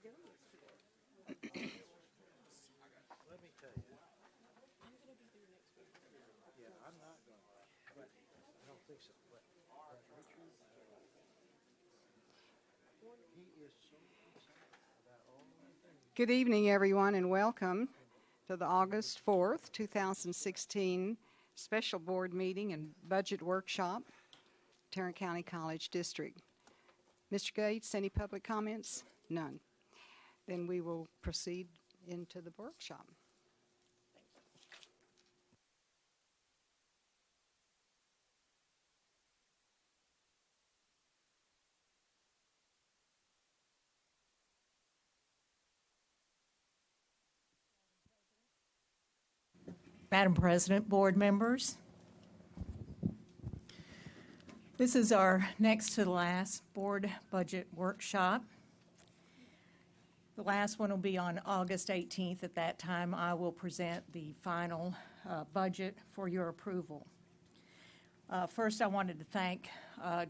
Let me tell you. Yeah, I'm not going to. I don't think so. But Richard, he is so excited about all the things. Good evening, everyone, and welcome to the August 4th, 2016 special board meeting and budget workshop, Tarrant County College District. Mr. Gates, any public comments? None. Then we will proceed into the workshop. Madam President, board members, this is our next to the last board budget workshop. The last one will be on August 18th. At that time, I will present the final budget for your approval. First, I wanted to thank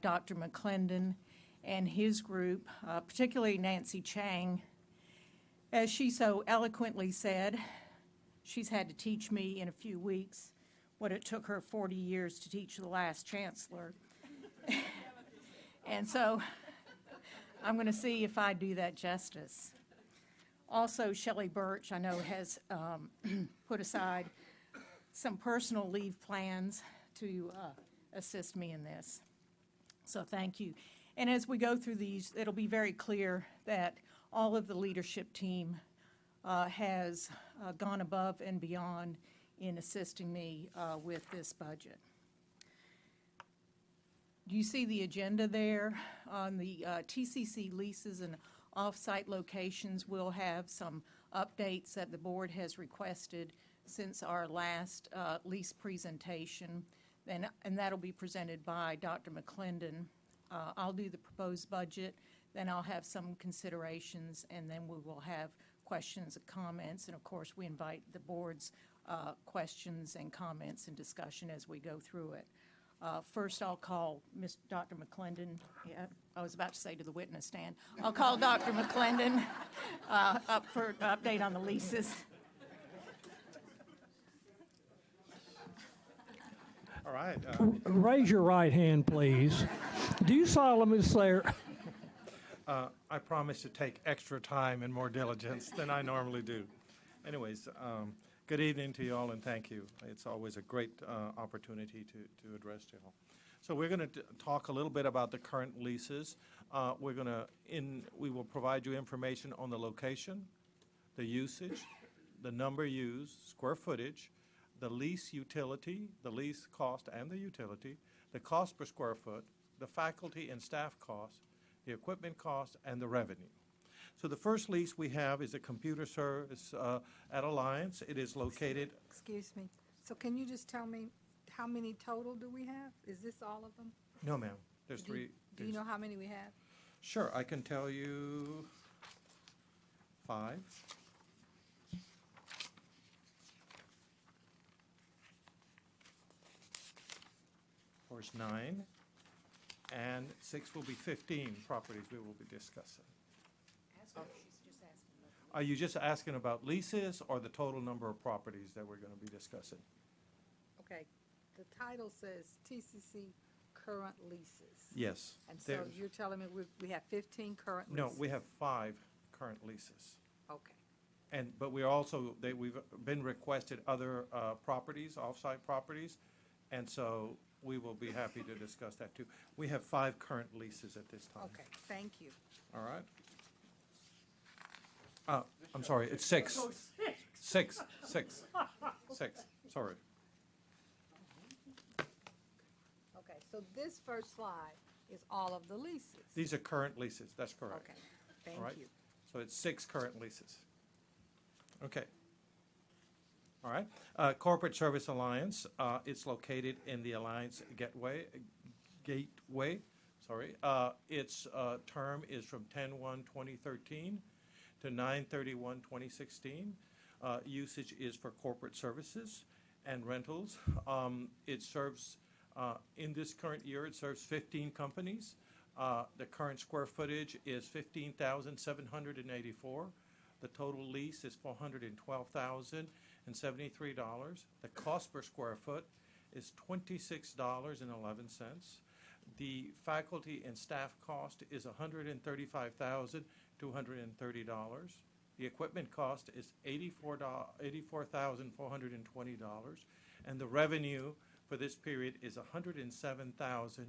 Dr. McClendon and his group, particularly Nancy Chang. As she so eloquently said, she's had to teach me in a few weeks what it took her 40 years to teach the last chancellor. And so I'm going to see if I do that justice. Also, Shelley Birch, I know, has put aside some personal leave plans to assist me in this. So thank you. And as we go through these, it'll be very clear that all of the leadership team has gone above and beyond in assisting me with this budget. Do you see the agenda there? On the TCC leases and off-site locations, we'll have some updates that the board has requested since our last lease presentation, and that'll be presented by Dr. McClendon. I'll do the proposed budget, then I'll have some considerations, and then we will have questions and comments, and of course we invite the board's questions and comments and discussion as we go through it. First, I'll call Dr. McClendon. Yeah, I was about to say to the witness stand. I'll call Dr. McClendon up for an update on the leases. All right. Raise your right hand, please. Do you solemnly swear? I promise to take extra time and more diligence than I normally do. Anyways, good evening to you all, and thank you. It's always a great opportunity to address you all. So we're going to talk a little bit about the current leases. We will provide you information on the location, the usage, the number used, square footage, the lease utility, the lease cost and the utility, the cost per square foot, the faculty and staff cost, the equipment cost, and the revenue. So the first lease we have is a computer service at Alliance. It is located. Excuse me. So can you just tell me how many total do we have? Is this all of them? No, ma'am. There's three. Do you know how many we have? Sure, I can tell you 5. Of course, 9. And 6 will be 15 properties we will be discussing. Are you just asking about leases or the total number of properties that we're going to be discussing? Okay. The title says TCC current leases. Yes. And so you're telling me we have 15 current leases? No, we have 5 current leases. Okay. But we've been requested other properties, off-site properties, and so we will be happy to discuss that too. We have 5 current leases at this time. Okay, thank you. All right. I'm sorry, it's 6. 6. Sorry. Okay, so this first slide is all of the leases. These are current leases, that's correct. Okay, thank All right. you. So it's 6 current leases. Okay. All right. Corporate Service Alliance, it's located in the Alliance Gateway. Its term is from 10/1/2013 to 9/31/2016. Usage is for corporate services and rentals. It serves, in this current year, it serves 15 companies The current square footage is 15,784. The total lease is $412,073. The cost per square foot is $26.11. The faculty and staff cost is $135,230. The equipment cost is $84,420, and the revenue for this period is $107,050.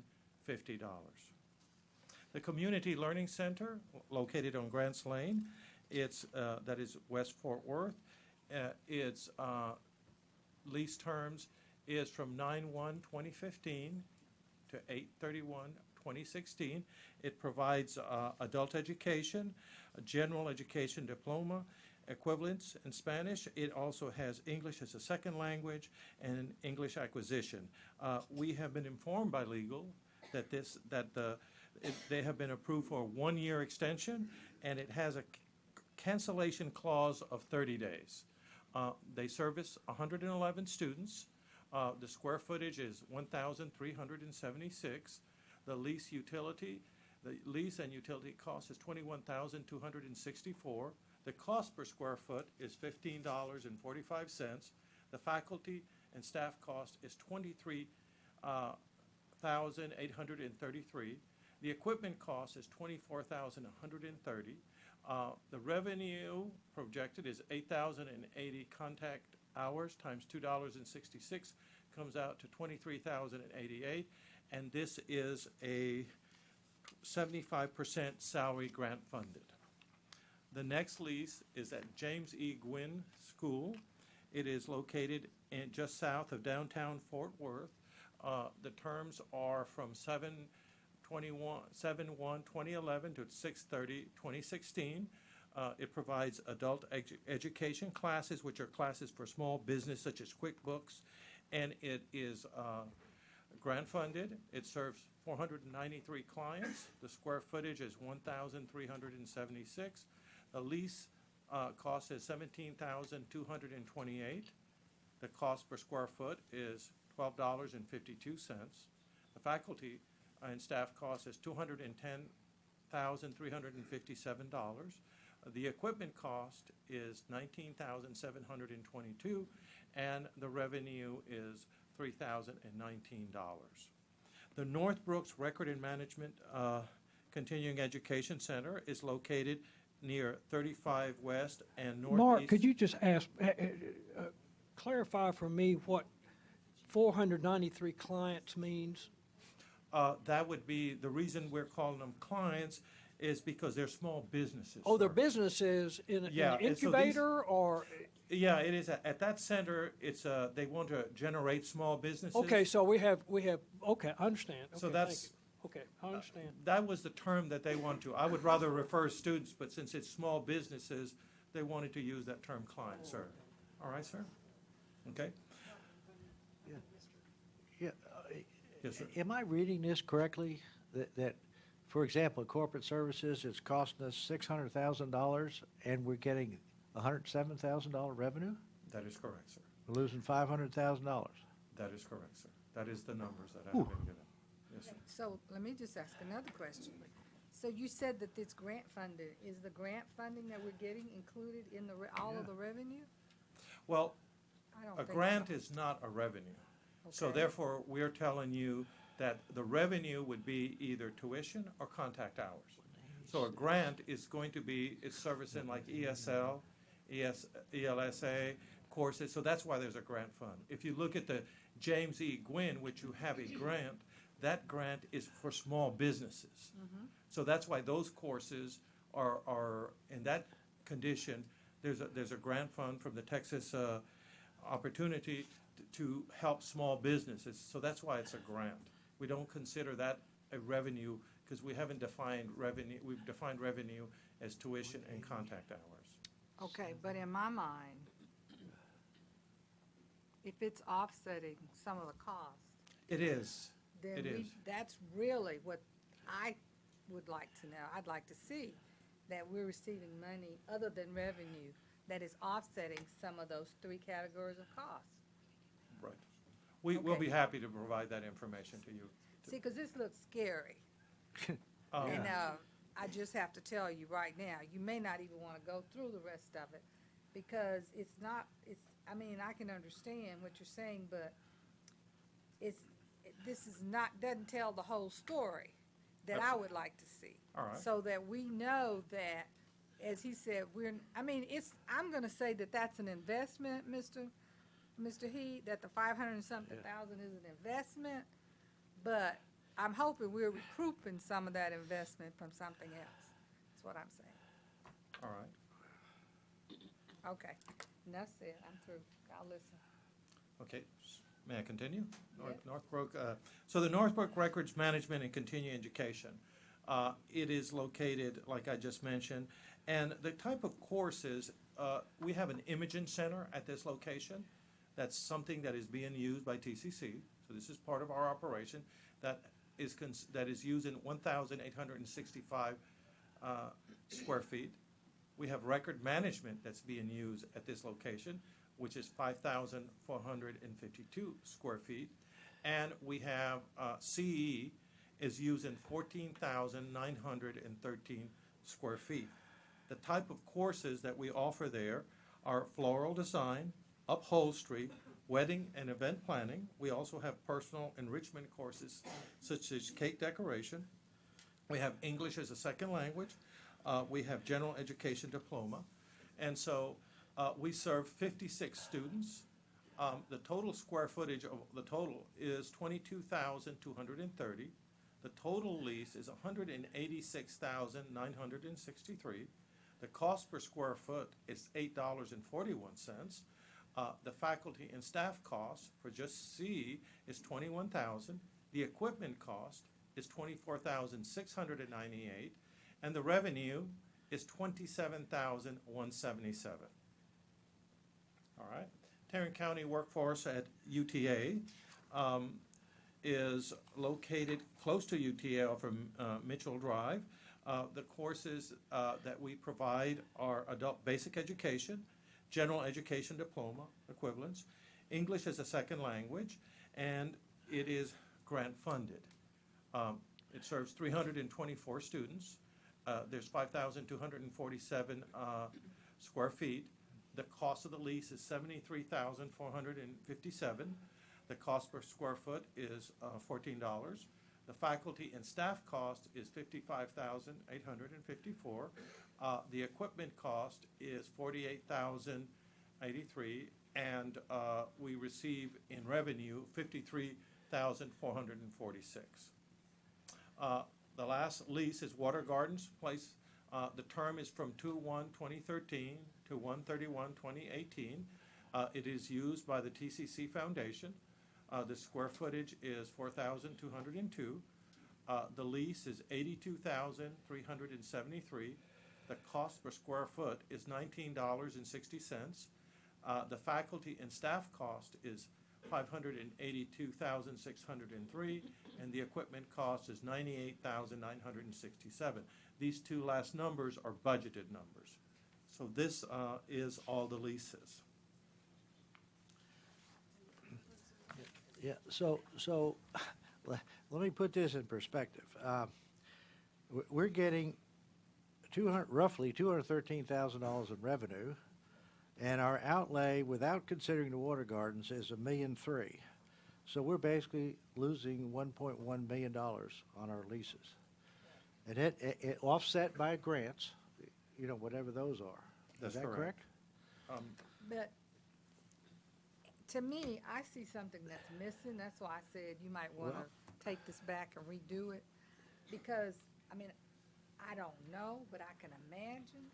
The Community Learning Center, located on Grants Lane, that is West Fort Worth. Its lease terms is from 9/1/2015 to 8/31/2016. It provides adult education, a general education diploma, equivalents in Spanish. It also has English as a second language and English acquisition. We have been informed by legal that they have been approved for a 1-year extension, and it has a cancellation clause of 30 days. They service 111 students. The square footage is 1,376. The lease and utility cost is $21,264. The cost per square foot is $15.45. The faculty and staff cost is $23,833. The equipment cost is $24,130. The revenue projected is 8,080 contact hours times $2.66 comes out to 23,088, and this is a 75% salary grant funded. The next lease is at James E. Gwynn School. It is located just south of downtown Fort Worth. The terms are from 7/1/2011 to 6/30/2016. It provides adult education classes, which are classes for small business such as QuickBooks, and it is grant funded. It serves 493 clients. The square footage is 1,376. The lease cost is $17,228. The cost per square foot is $12.52. The faculty and staff cost is $210,357. The equipment cost is $19,722, and the revenue is $3,019. The Northbrooks Record and Management Continuing Education Center is located near 35 West and Northeast. Mark, could you just clarify for me what 493 clients means? That would be, the reason we're calling them clients is because they're small businesses. Oh, they're sir. businesses in an Yeah, and so these- incubator or? Yeah, it is. At that center, they want to generate small businesses. Okay, so we have, okay, I understand. So Okay, that's- thank you. Okay, I understand. That was the term that they want to. I would rather refer students, but since it's small businesses, they wanted to use that term client, sir. All right, sir? Okay? Yeah, Yes, sir. am I reading this correctly? That, for example, corporate services, it's costing us $600,000 and we're getting $107,000 revenue? That is correct, sir. We're losing $500,000. That is correct, sir. That is the numbers that I have been given. Yes, sir. So let me just ask another question. So you said that this grant funded, is the grant funding that we're getting included in all of the revenue? Well, I don't a think so. grant is not a revenue. So Okay. therefore, we're telling you that the revenue would be either tuition or contact hours. So a grant is going to be, it's servicing like ESL, ELSA courses, so that's why there's a grant fund. If you look at the James E. Gwynn, which you have a grant, that grant is for small businesses. So that's why those courses are in that condition. There's a grant fund from the Texas Opportunity to help small businesses. So that's why it's a grant. We don't consider that a revenue because we haven't defined revenue. We've defined revenue as tuition and contact hours. Okay, but in my mind, if it's offsetting some of the cost, It is. then It is. that's really what I would like to know. I'd like to see that we're receiving money other than revenue that is offsetting some of those three categories of costs. Right. We'll Okay. be happy to provide that information to you. See, because this looks scary. And I just have to tell you right now, you may not even want to go through the rest of it because it's not, I mean, I can understand what you're saying, but this is not, doesn't tell the whole story that I would like to see. All right. So that we know that, as he said, I'm going to say that that's an investment, Mr. Heed, that the 500 and something thousand is an investment, but I'm hoping we're recouping some of that investment from something else. That's what I'm saying. All right. Okay, enough said, I'm through, I'll listen. Okay, may I continue? Yeah. Northbrook, so the Northbrook Records Management and Continuing Education, it is located, like I just mentioned, and the type of courses, we have an imaging center at this location. That's something that is being used by TCC, so this is part of our operation, that is used in 1,865 square feet. We have record management that's being used at this location, which is 5,452 square feet. And we have CE is using 14,913 square feet. The type of courses that we offer there are floral design, upholstery, wedding and event planning. We also have personal enrichment courses such as cake decoration. We have English as a second language. We have general education diploma. And so we serve 56 students. The total square footage of the total is 22,230. The total lease is 186,963. The cost per square foot is $8.41. The faculty and staff cost for just C is $21,000. The equipment cost is $24,698, and the revenue is $27,177. All right. Tarrant County Workforce at UTA is located close to UTA from Mitchell Drive. The courses that we provide are adult basic education, general education diploma equivalents, English as a second language, and it is grant funded. It serves 324 students. There's 5,247 square feet. The cost of the lease is $73,457. The cost per square foot is $14. The faculty and staff cost is $55,854. The equipment cost is $48,083, and we receive in revenue $53,446. The last lease is Water Gardens Place. The term is from 2/1/2013 to 1/31/2018. It is used by the TCC Foundation. The square footage is 4,202. The lease is $82,373. The cost per square foot is $19.60. The faculty and staff cost is $582,603, and the equipment cost is $98,967. These two last numbers are budgeted numbers. So this is all the leases. Yeah, so let me put this in perspective. We're getting roughly $213,000 in revenue, and our outlay, without considering the water gardens, is $1.3 million. So we're basically losing $1.1 million on our leases. And it offset by grants, whatever those are. That's Is that correct? But to me, I see something that's missing. That's why I said you might want to take this back and redo it. Because, I mean, I don't know, but I can imagine.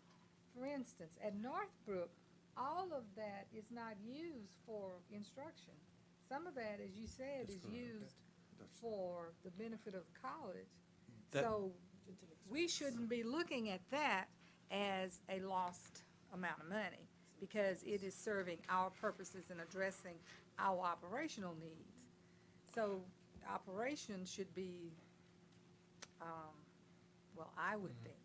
For instance, at Northbrook, all of that is not used for instruction. Some of that, as you said, That's is correct. used That's- for the benefit of the college. That- So we shouldn't be looking at that as a lost amount of money because it is serving our purposes and addressing our operational needs. So operations should be, well, I would think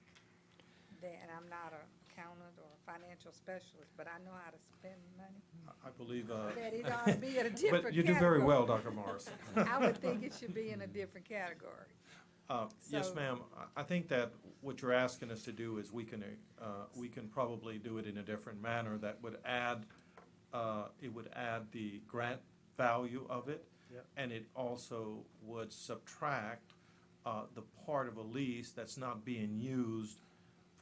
that, and I'm not an accountant or a financial specialist, but I know how to spend money, I believe. that it ought to be at a different But you do very category. well, Dr. Morris. I would think it should be in a different category. Yes, So- ma'am. I think that what you're asking us to do is we can probably do it in a different manner that would add, it would add the grant value of it. Yep. And it also would subtract the part of a lease that's not being used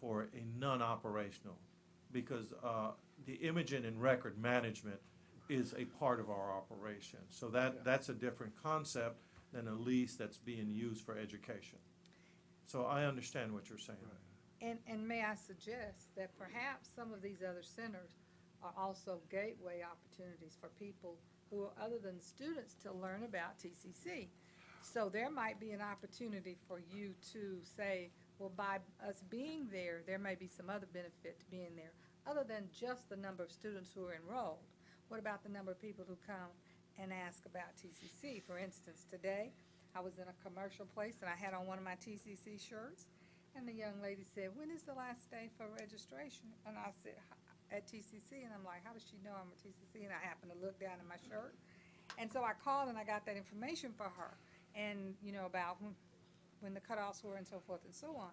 for a non-operational. Because the imaging and record management is a part of our operation. So that's a different concept than a lease that's being used for education. So I understand what you're saying. And may I suggest that perhaps some of these other centers are also gateway opportunities for people who are other than students to learn about TCC. So there might be an opportunity for you to say, well, by us being there, there may be some other benefit to being there, other than just the number of students who are enrolled. What about the number of people who come and ask about TCC? For instance, today, I was in a commercial place and I had on one of my TCC shirts, and the young lady said, when is the last day for registration? And I said, at TCC, and I'm like, how does she know I'm a TCC? And I happened to look down in my shirt. And so I called and I got that information for her, and, you know, about when the cutoffs were and so forth and so on.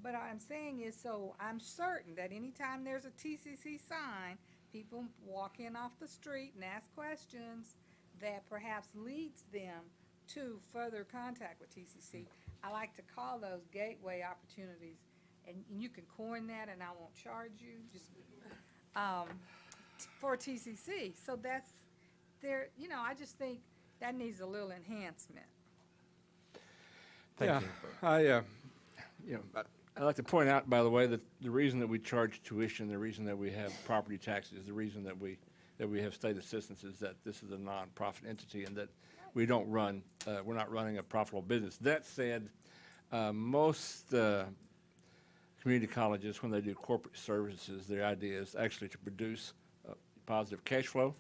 But what I'm saying is, so I'm certain that anytime there's a TCC sign, people walk in off the street and ask questions that perhaps leads them to further contact with TCC. I like to call those gateway opportunities, and you can coin that and I won't charge you, just, for TCC. So that's there, you know, I just think that needs a little enhancement. Thank you. I'd like to point out, by the way, that the reason that we charge tuition, the reason that we have property taxes, the reason that we have state assistance is that this is a nonprofit entity and that we don't run, we're not running a profitable business. That said, most community colleges, when they do corporate services, their idea is actually to produce positive cash flow.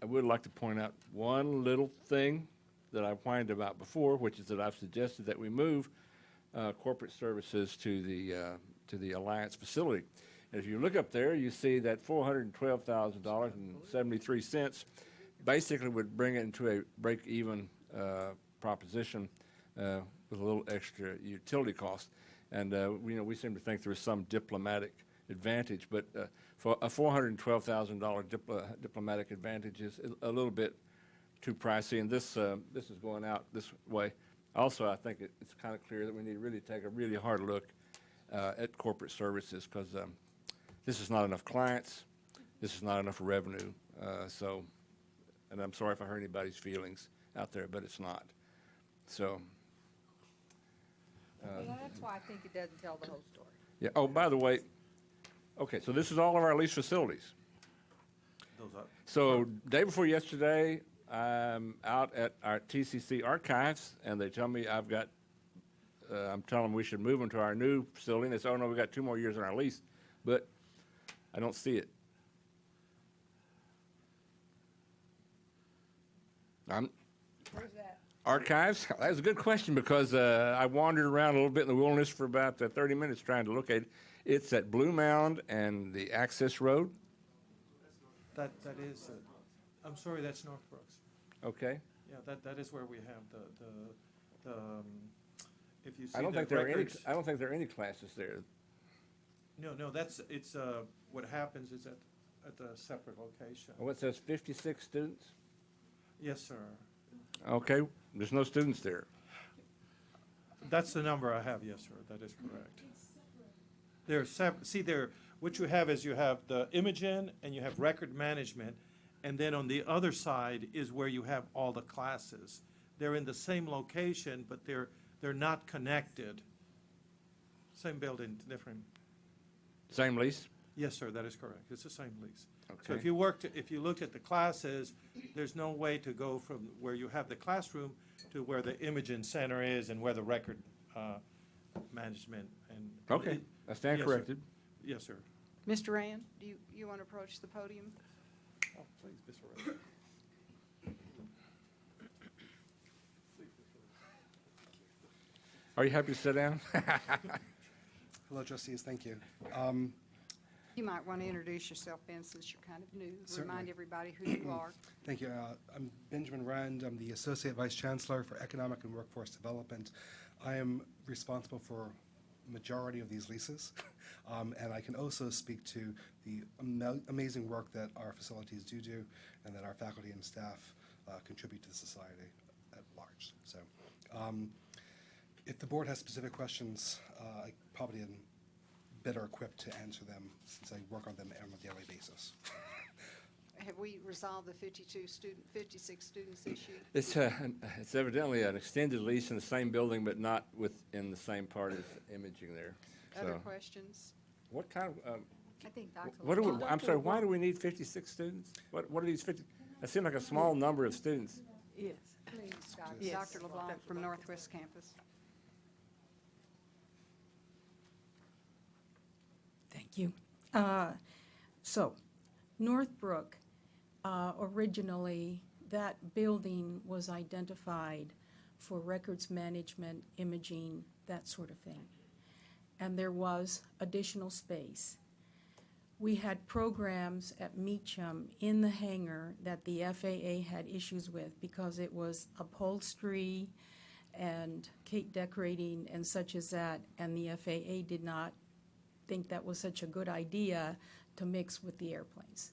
I would like to point out one little thing that I've whined about before, which is that I've suggested that we move corporate services to the Alliance facility. And if you look up there, you see that $412,000.73 basically would bring it into a break-even proposition with a little extra utility cost. And we seem to think there is some diplomatic advantage, but for a $412,000 diplomatic advantage is a little bit too pricey. And this is going out this way. Also, I think it's kind of clear that we need to really take a really hard look at corporate services, because this is not enough clients, this is not enough revenue. And I'm sorry if I hurt anybody's feelings out there, but it's not. So. Well, that's why I think it doesn't tell the whole story. Yeah. Oh, by the way, okay, so this is all of our leased facilities. Those are, So day before yesterday, I'm out at our TCC archives, and they tell me I'm telling them we should move them to our new facility, and they say, oh, no, we got 2 more years on our lease, but I don't see it. Where's that? Archives? That was a good question, because I wandered around a little bit in the wilderness for about 30 minutes trying to locate it. It's at Blue Mound and the Access Road. that is, I'm sorry, that's Northbrooks. Okay. Yeah, that is where we have the if you see I don't the think there are any. records. I don't think there are any classes there. No, it's what happens is at a separate location. Oh, it says 56 students. Yes, sir. Okay, there's no students there. That's the number I have, yes, sir, that is correct. They're see, what you have is you have the Imogen and you have record management, and then on the other side is where you have all the classes. They're in the same location, but they're not connected. Same building, different. Same lease. Yes, sir, that is correct. It's the same lease. So Okay. if you looked at the classes, there's no way to go from where you have the classroom to where the imaging center is and where the record management and. Okay, I stand Yes, sir. corrected. Yes, sir. Mr. Rand, do you want to approach the podium? Oh, please, Mr. Ray. Are you happy to sit down? Hello, trustees. Thank you. You might want to introduce yourself, Ben, since you're kind of new. Certainly. Remind everybody who you are. Thank you. I'm Benjamin Rand. I'm the Associate Vice Chancellor for Economic and Workforce Development. I am responsible for majority of these leases, and I can also speak to the amazing work that our facilities do and that our faculty and staff contribute to the society at large. So if the board has specific questions, I probably am better equipped to answer them since I work on them on a daily basis. Have we resolved the 56 students issue? It's evidently an extended lease in the same building, but not within the same part as imaging there. Other So, questions? what kind of, I think Dr. what do we, LeBlanc- I'm sorry, why do we need 56 students? What are these 50? That seems like a small number of students. Yes. Please, Dr. Yes. Dr. LeBlanc from Northwest Campus. Thank you. So, Northbrook, originally, that building was identified for records management, imaging, that sort of thing. And there was additional space. We had programs at Meacham in the hangar that the FAA had issues with because it was upholstery and cake decorating and such as that, and the FAA did not think that was such a good idea to mix with the airplanes.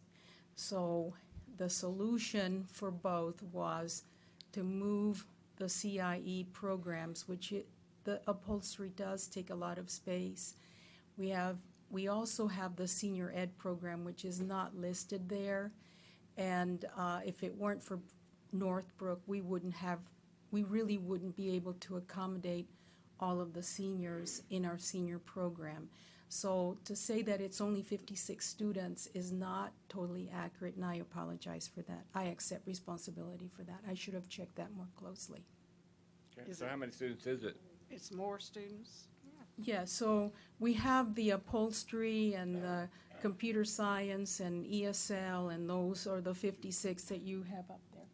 So the solution for both was to move the CIE programs, the upholstery does take a lot of space. We also have the senior ed program, which is not listed there. And if it weren't for Northbrook, we really wouldn't be able to accommodate all of the seniors in our senior program. So to say that it's only 56 students is not totally accurate, and I apologize for that. I accept responsibility for that. I should have checked that more closely. Okay. Is So it- how many students is it? It's more students? Yeah, so we have the upholstery and the computer science and ESL, and those are the 56 that you have up there.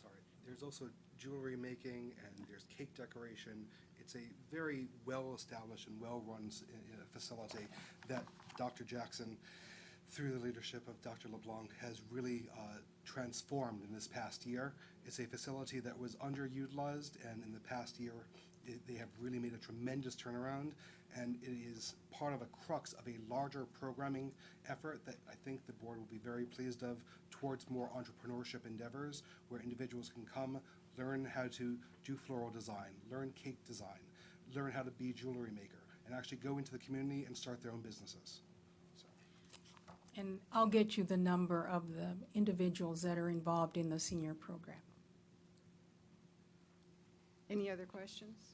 Sorry. There's also jewelry making and there's cake decoration. It's a very well-established and well-run facility that Dr. Jackson, through the leadership of Dr. LeBlanc, has really transformed in this past year. It's a facility that was underutilized, and in the past year, they have really made a tremendous turnaround, and it is part of a crux of a larger programming effort that I think the board will be very pleased of towards more entrepreneurship endeavors, where individuals can come, learn how to do floral design, learn cake design, learn how to be a jewelry maker, and actually go into the community and start their own businesses. So, And I'll get you the number of the individuals that are involved in the senior program. Any other questions?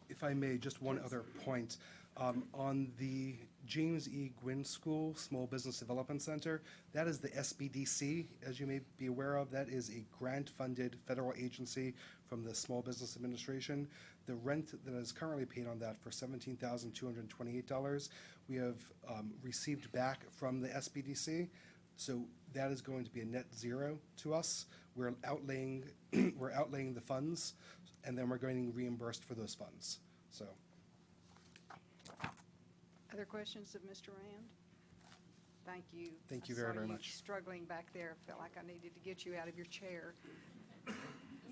if I may, just one other point. On the James E. Gwynn School Small Business Development Center, that is the SBDC, as you may be aware of. That is a grant-funded federal agency from the Small Business Administration. The rent that is currently paid on that for $17,228, we have received back from the SBDC. So that is going to be a net zero to us. We're outlaying the funds, and then we're getting reimbursed for those funds. So. Other questions of Mr. Rand? Thank you. Thank you I very, saw very you much. struggling back there. Felt like I needed to get you out of your chair.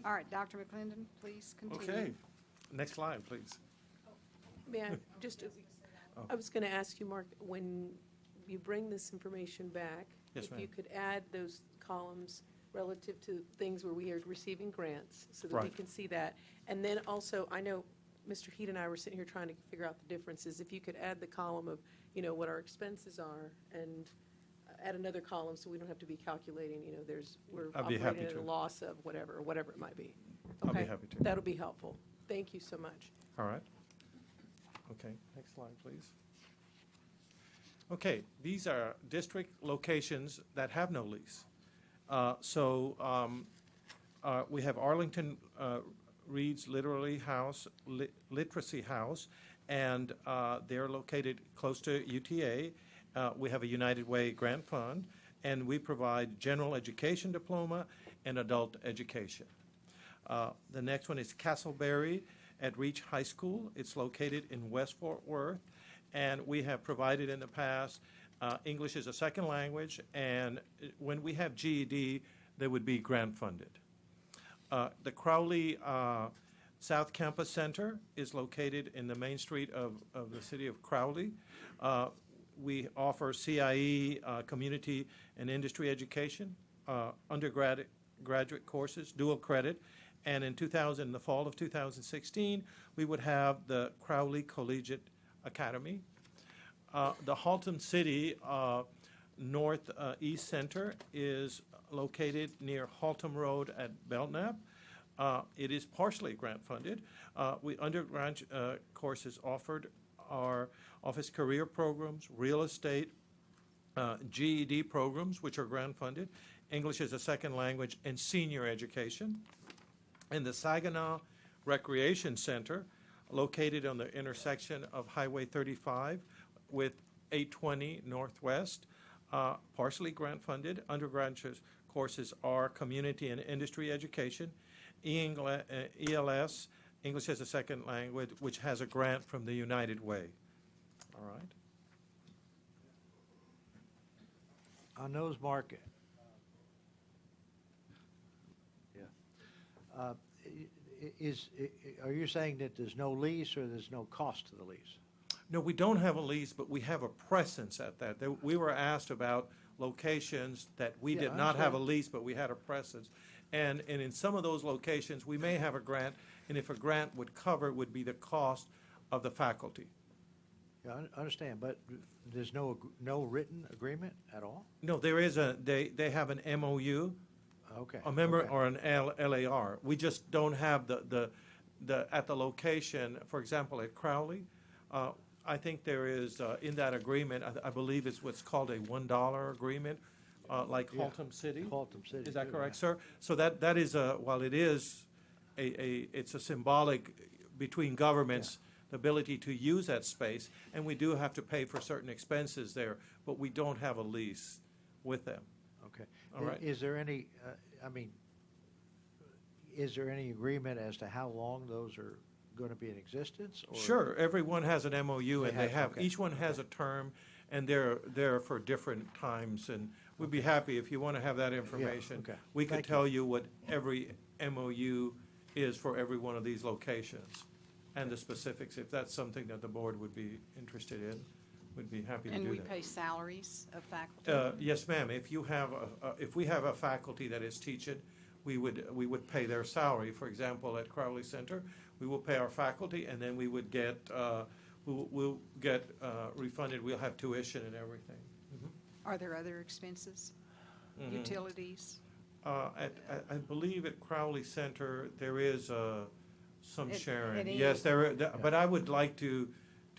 All right, Dr. McClendon, please continue. Okay. Next slide, please. May I just, I was going to ask you, Mark, when you bring this information back, Yes, if ma'am. you could add those columns relative to things where we are receiving grants, so that we Right. can see that. And then also, I know Mr. Heat and I were sitting here trying to figure out the differences. If you could add the column of, what our expenses are, and add another column so we don't have to be calculating, we're I'd be happy operating at a to. loss of whatever it might be. I'll be Okay? happy to. That'll be helpful. Thank you so much. All right. Okay, next slide, please. Okay, these are district locations that have no lease. We have Arlington Reed's Literacy House, and they're located close to UTA. We have a United Way grant fund, and we provide general education diploma and adult education. The next one is Castleberry at Reach High School. It's located in West Fort Worth, And we have provided in the past English as a second language, and when we have GED, they would be grant funded. The Crowley South Campus Center is located in the main street of the city of Crowley. We offer CIE, community and industry education, undergraduate graduate courses, dual credit, and in the fall of 2016, we would have the Crowley Collegiate Academy. The Haltom City Northeast Center is located near Haltom Road at Belknap. It is partially grant funded. Undergraduate courses offered are office career programs, real estate, GED programs, which are grant funded, English as a second language, and senior education. In the Saginaw Recreation Center, located on the intersection of Highway 35 with 820 Northwest, partially grant funded. Undergraduate courses are community and industry education, ELS, English as a second language, which has a grant from the United Way. All right. On those market, are you saying that there's no lease or there's no cost to the lease? No, we don't have a lease, but we have a presence at that. We were asked about locations that we Yeah, did I not have a understand. lease, but we had a presence. And in some of those locations, we may have a grant, and if a grant would cover, would be the cost of the faculty. Yeah, I understand, but there's no written agreement at all? No, there is they have an MOU, Okay. a member, okay. or an LAR. We just don't have at the location, for example, at Crowley, I think there is, in that agreement, I believe it's what's called a $1 agreement, like Yeah. Haltom City. Haltom City. Is that too, correct, yeah. sir? So that is while it is it's a symbolic between governments, the ability to use that space, and we do have to pay for certain expenses there, but we don't have a lease with them. Okay. All right. Is there any, is there any agreement as to how long those are going to be in existence? Or? Sure, everyone has an MOU, They and they have, okay. each one has a term, and they're for different times, and we'd be happy if you want to have that information. okay. We could Thank you. tell you what every MOU is for every one of these locations, and the specifics, if that's something that the board would be interested in, we'd be happy to do that. And we pay salaries of faculty? Yes, ma'am. If you have, if we have a faculty that is teaching, we would pay their salary. For example, at Crowley Center, we will pay our faculty, and then we would get, we'll get refunded. We'll have tuition and everything. Are there other expenses? Mhm. Utilities? I believe at Crowley Center, there is some It- sharing. it Yes, is. but I would like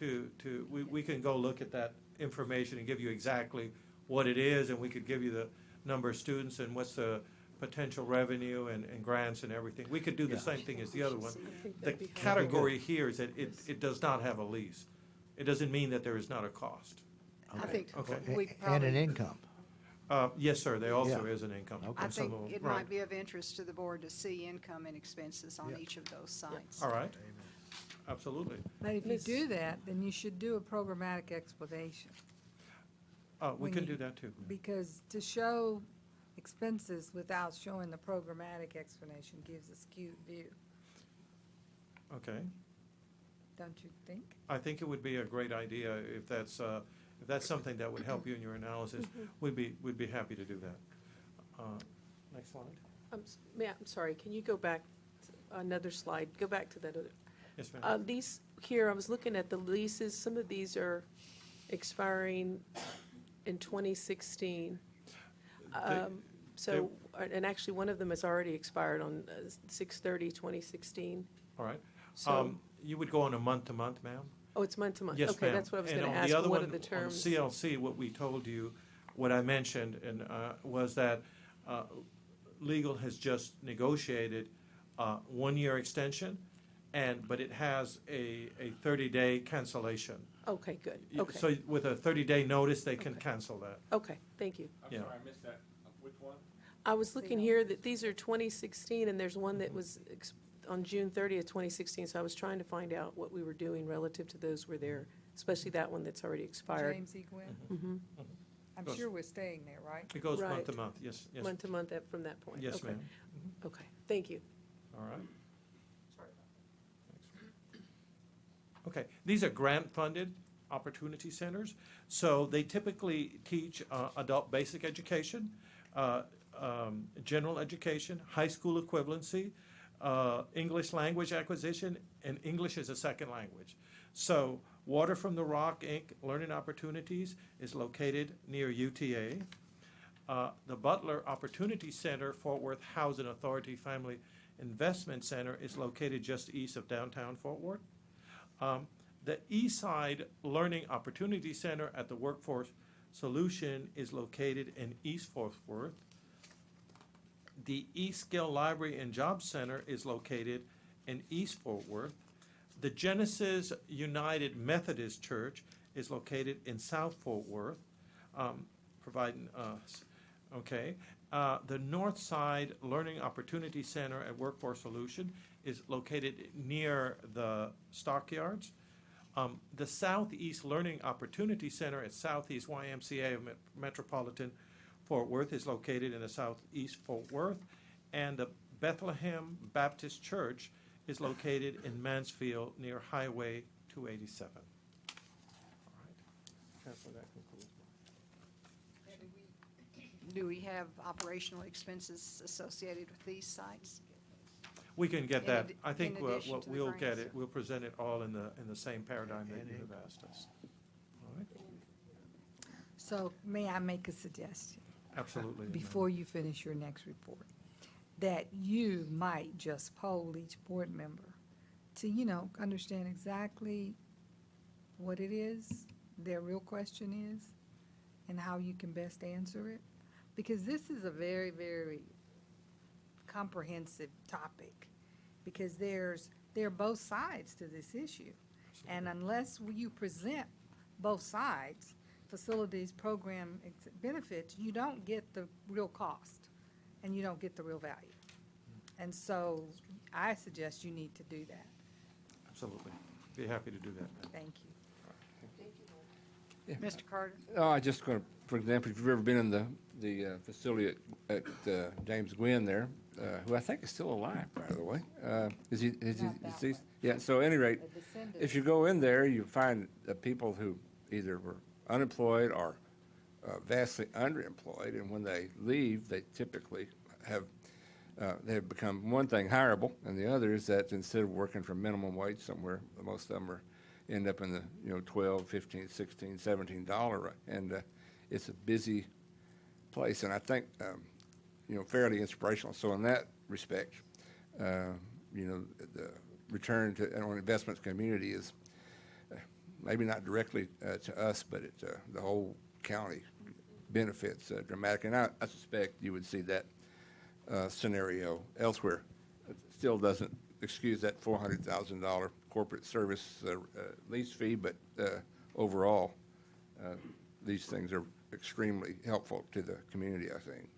we can go look at that information and give you exactly what it is, and we could give you the number of students and what's the potential revenue and grants and everything. We could do the Yeah. same thing as the other one. I think The that'd be helpful. category here is that it does not have a lease. It doesn't mean that there is not a cost. I Okay. think Okay. we And an probably, income. Yes, sir, there also Yeah. is an income. Okay. I for some think of them. it Right. might be of interest to the board to see income and expenses on Yeah. each of those sites. All right, absolutely. But if you Miss- do that, then you should do a programmatic explanation. We When can you- do that too. Because to show expenses without showing the programmatic explanation gives a skewed view, Okay. don't you think? I think it would be a great idea if that's something that would help you in your analysis. We'd be happy to do that. Next slide. I'm sorry, can you go back, another slide, go back to that other. Yes, ma'am. These, here, I was looking at the leases, some of these are expiring in 2016. So, and actually, one of them has already expired on 6/30/2016. All right. So, You would go on a month-to-month, ma'am? oh, it's month to month? Yes, Okay, ma'am. that's what I was And going to on ask, the other what one, are the terms? On CLC, what we told you, what I mentioned, and was that legal has just negotiated 1-year extension, but it has a 30-day cancellation. Okay, good, You- okay, So with a 30-day notice, they can Okay. cancel that. okay, thank you. Yeah. I missed that. Which one? I was looking here that these are 2016, and there's one that was on June 30th, 2016, so I was trying to find out what we were doing relative to those where they're especially that one that's already expired. James E. Gwynn? Mhm. I'm Goes- sure we're staying there, right? It goes month Right. to month, yes, yes. Month to month from that point? Yes, Okay. ma'am. Okay, thank you. All right. Okay, these are grant-funded opportunity centers, so they typically teach adult basic education, general education, high school equivalency, English language acquisition, and English as a second language. So Water from the Rock, Inc., Learning Opportunities is located near UTA. The Butler Opportunity Center, Fort Worth Housing Authority Family Investment Center is located just east of downtown Fort Worth. The Eastside Learning Opportunity Center at the Workforce Solution is located in East Fort Worth. The East Skill Library and Job Center is located in East Fort Worth. The Genesis United Methodist Church is located in South Fort Worth, providing okay. The Northside Learning Opportunity Center at Workforce Solution is located near the stockyards. The Southeast Learning Opportunity Center at Southeast YMCA of Metropolitan Fort Worth is located in the Southeast Fort Worth. And the Bethlehem Baptist Church is located in Mansfield near Highway 287. All right. Chancellor, that concludes. Do we have operational expenses associated with these sites? We can get In that. addi- I think in addition to the we'll get grants? it. We'll present it all in the same paradigm that you have asked us. All right? So may I make a suggestion Absolutely. before you finish your next report? That you might just poll each board member to, understand exactly what it is, their real question is, and how you can best answer it. Because this is a very, very comprehensive topic, because there are both sides to this issue. And unless you present both sides, facilities, program benefits, you don't get the real cost, and you don't get the real value. And so I suggest you need to do that. Absolutely. Be happy to do that. Thank you. Mr. Carter? Oh, I just going to, for example, if you've ever been in the facility at James Gwynn there, who I think is still alive, by the way. Is he Not that deceased? one. Yeah, so at any rate, A descendant. if you go in there, you find people who either were unemployed or vastly underemployed, and when they leave, they typically have become, one thing, hireable, and the other is that instead of working for minimum wage somewhere, most of them end up in the $12, $15, $16, $17, and it's a busy place, and I think fairly inspirational. So in that respect, the return on investment community is maybe not directly to us, but the whole county benefits dramatically. And I suspect you would see that scenario elsewhere. It still doesn't excuse that $400,000 corporate service lease fee, but overall, these things are extremely helpful to the community, I think.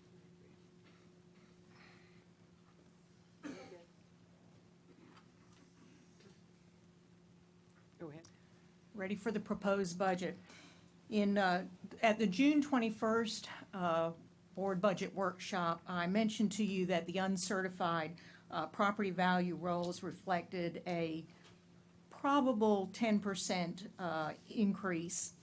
Go ahead. Ready for the proposed budget. At the June 21st Board Budget Workshop, I mentioned to you that the uncertified property value rolls reflected a probable 10% increase.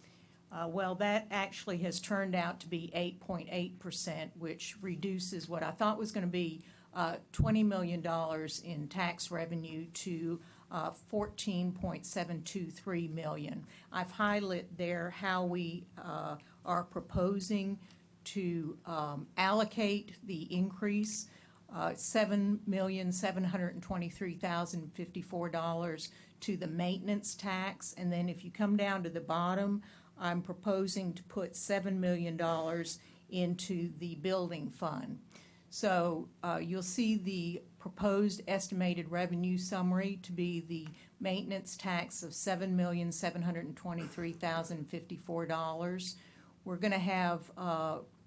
Well, that actually has turned out to be 8.8%, which reduces what I thought was going to be $20 million in tax revenue to $14.723 million. I've highlighted there how we are proposing to allocate the increase, $7,723,054 to the maintenance tax. And then if you come down to the bottom, I'm proposing to put $7 million into the building fund. So you'll see the proposed estimated revenue summary to be the maintenance tax of $7,723,054. We're going to have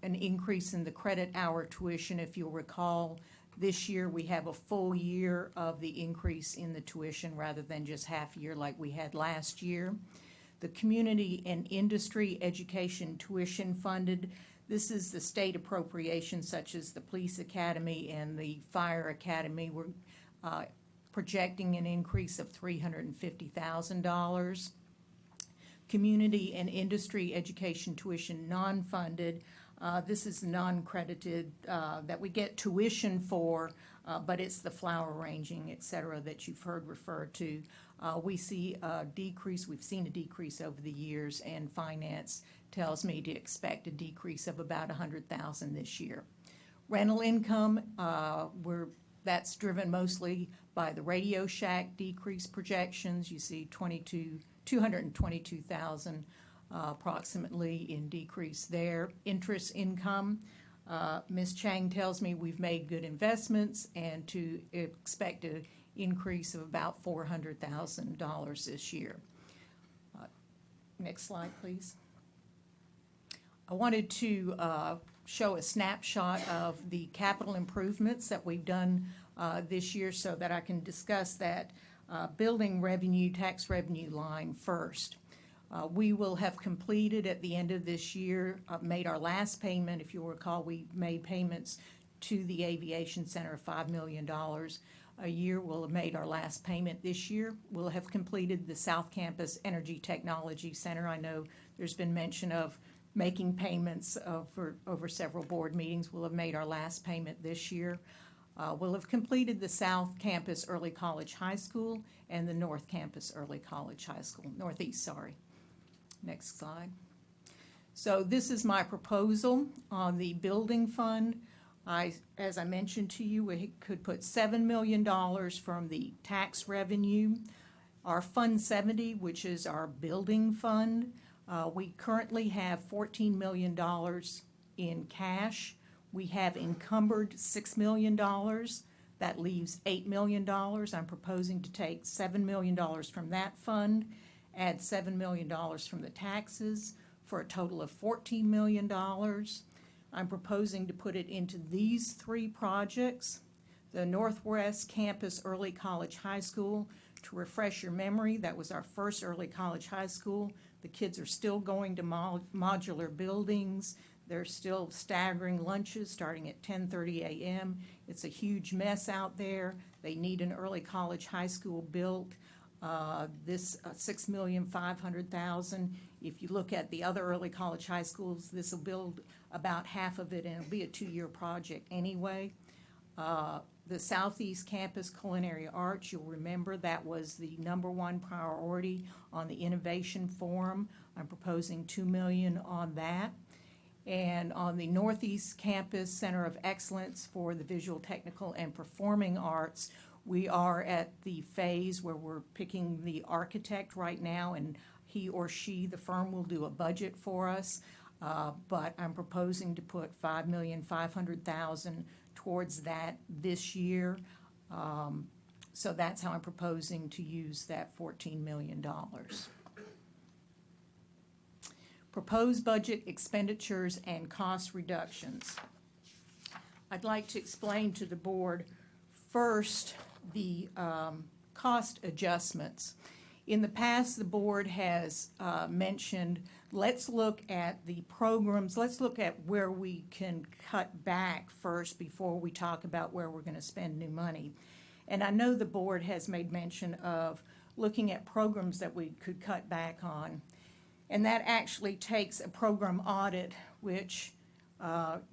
an increase in the credit hour tuition. If you'll recall, this year we have a full year of the increase in the tuition rather than just half year like we had last year. the community and industry education tuition funded. This is the state appropriation, such as the police academy and the fire academy. We're projecting an increase of $350,000. Community and industry education tuition non-funded. This is non-credited that we get tuition for, but it's the flower arranging, et cetera, that you've heard referred to. We see a decrease, we've seen a decrease over the years, and finance tells me to expect a decrease of about $100,000 this year. Rental income, that's driven mostly by the Radio Shack decrease projections. You see 222,000 approximately in decrease there. Interest income, Ms. Chang tells me we've made good investments and to expect an increase of about $400,000 this year. Next slide, please. I wanted to show a snapshot of the capital improvements that we've done this year so that I can discuss that building revenue, tax revenue line first. We will have completed at the end of this year, made our last payment. If you'll recall, we made payments to the Aviation Center of $5 million a year. We'll have made our last payment this year. We'll have completed the South Campus Energy Technology Center. I know there's been mention of making payments for over several board meetings. We'll have made our last payment this year. We'll have completed the South Campus Early College High School and the North Campus Early College High School, Northeast, sorry. Next slide. So this is my proposal on the building fund. As I mentioned to you, we could put $7 million from the tax revenue. Our Fund 70, which is our building fund, we currently have $14 million in cash. We have encumbered $6 million. That leaves $8 million. I'm proposing to take $7 million from that fund, add $7 million from the taxes for a total of $14 million. I'm proposing to put it into these three projects. The Northwest Campus Early College High School. To refresh your memory, that was our first early college high school. The kids are still going to modular buildings. They're still staggering lunches starting at 10:30 a.m. It's a huge mess out there. They need an early college high school built. This $6,500,000. If you look at the other early college high schools, this will build about half of it, and it'll be a 2-year project anyway. The Southeast Campus Culinary Arts, you'll remember that was the #1 priority on the Innovation Forum. I'm proposing $2 million on that. And on the Northeast Campus Center of Excellence for the Visual, Technical, and Performing Arts, we are at the phase where we're picking the architect right now, and he or she, the firm, will do a budget for us. But I'm proposing to put $5,500,000 towards that this year. So that's how I'm proposing to use that $14 million. Proposed budget expenditures and cost reductions. I'd like to explain to the board first the cost adjustments. In the past, the board has mentioned, let's look at the programs, let's look at where we can cut back first before we talk about where we're going to spend new money. And I know the board has made mention of looking at programs that we could cut back on. And that actually takes a program audit, which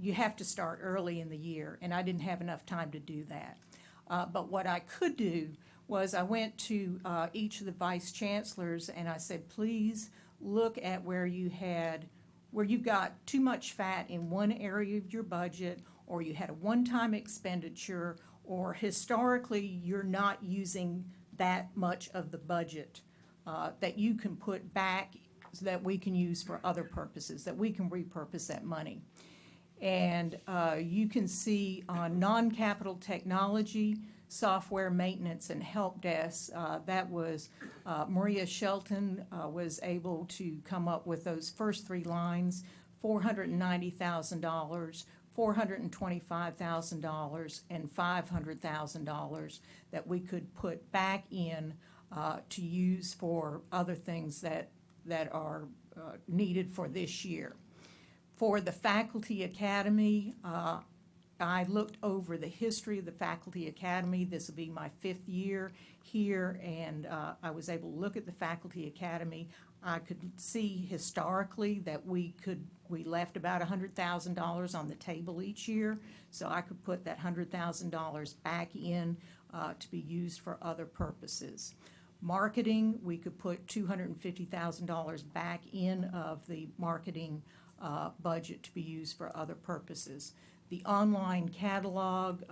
you have to start early in the year, and I didn't have enough time to do that. But what I could do was I went to each of the vice chancellors and I said, please look at where you've got too much fat in one area of your budget, or you had a one-time expenditure, or historically you're not using that much of the budget that you can put back so that we can use for other purposes, that we can repurpose that money. And you can see on non-capital technology, software maintenance, and help desk, that was Maria Shelton was able to come up with those first three lines, $490,000, $425,000, and $500,000 that we could put back in to use for other things that that are needed for this year. For the Faculty Academy, I looked over the history of the Faculty Academy. This will be my 5th year here, and I was able to look at the Faculty Academy. I could see historically that we left about $100,000 on the table each year, so I could put that $100,000 back in to be used for other purposes. Marketing, we could put $250,000 back in of the marketing budget to be used for other purposes. The online catalog,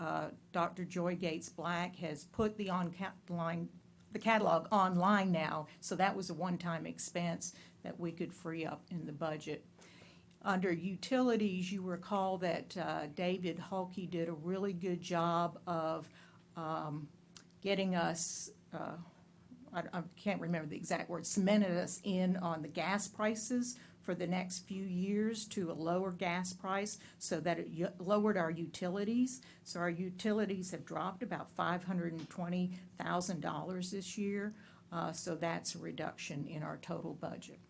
Dr. Joy Gates Black has put the catalog online now, so that was a one-time expense that we could free up in the budget. Under utilities, you recall that David Hulke did a really good job of getting us, I can't remember the exact word, cemented us in on the gas prices for the next few years to a lower gas price so that it lowered our utilities. So our utilities have dropped about $520,000 this year. So that's a reduction in our total budget.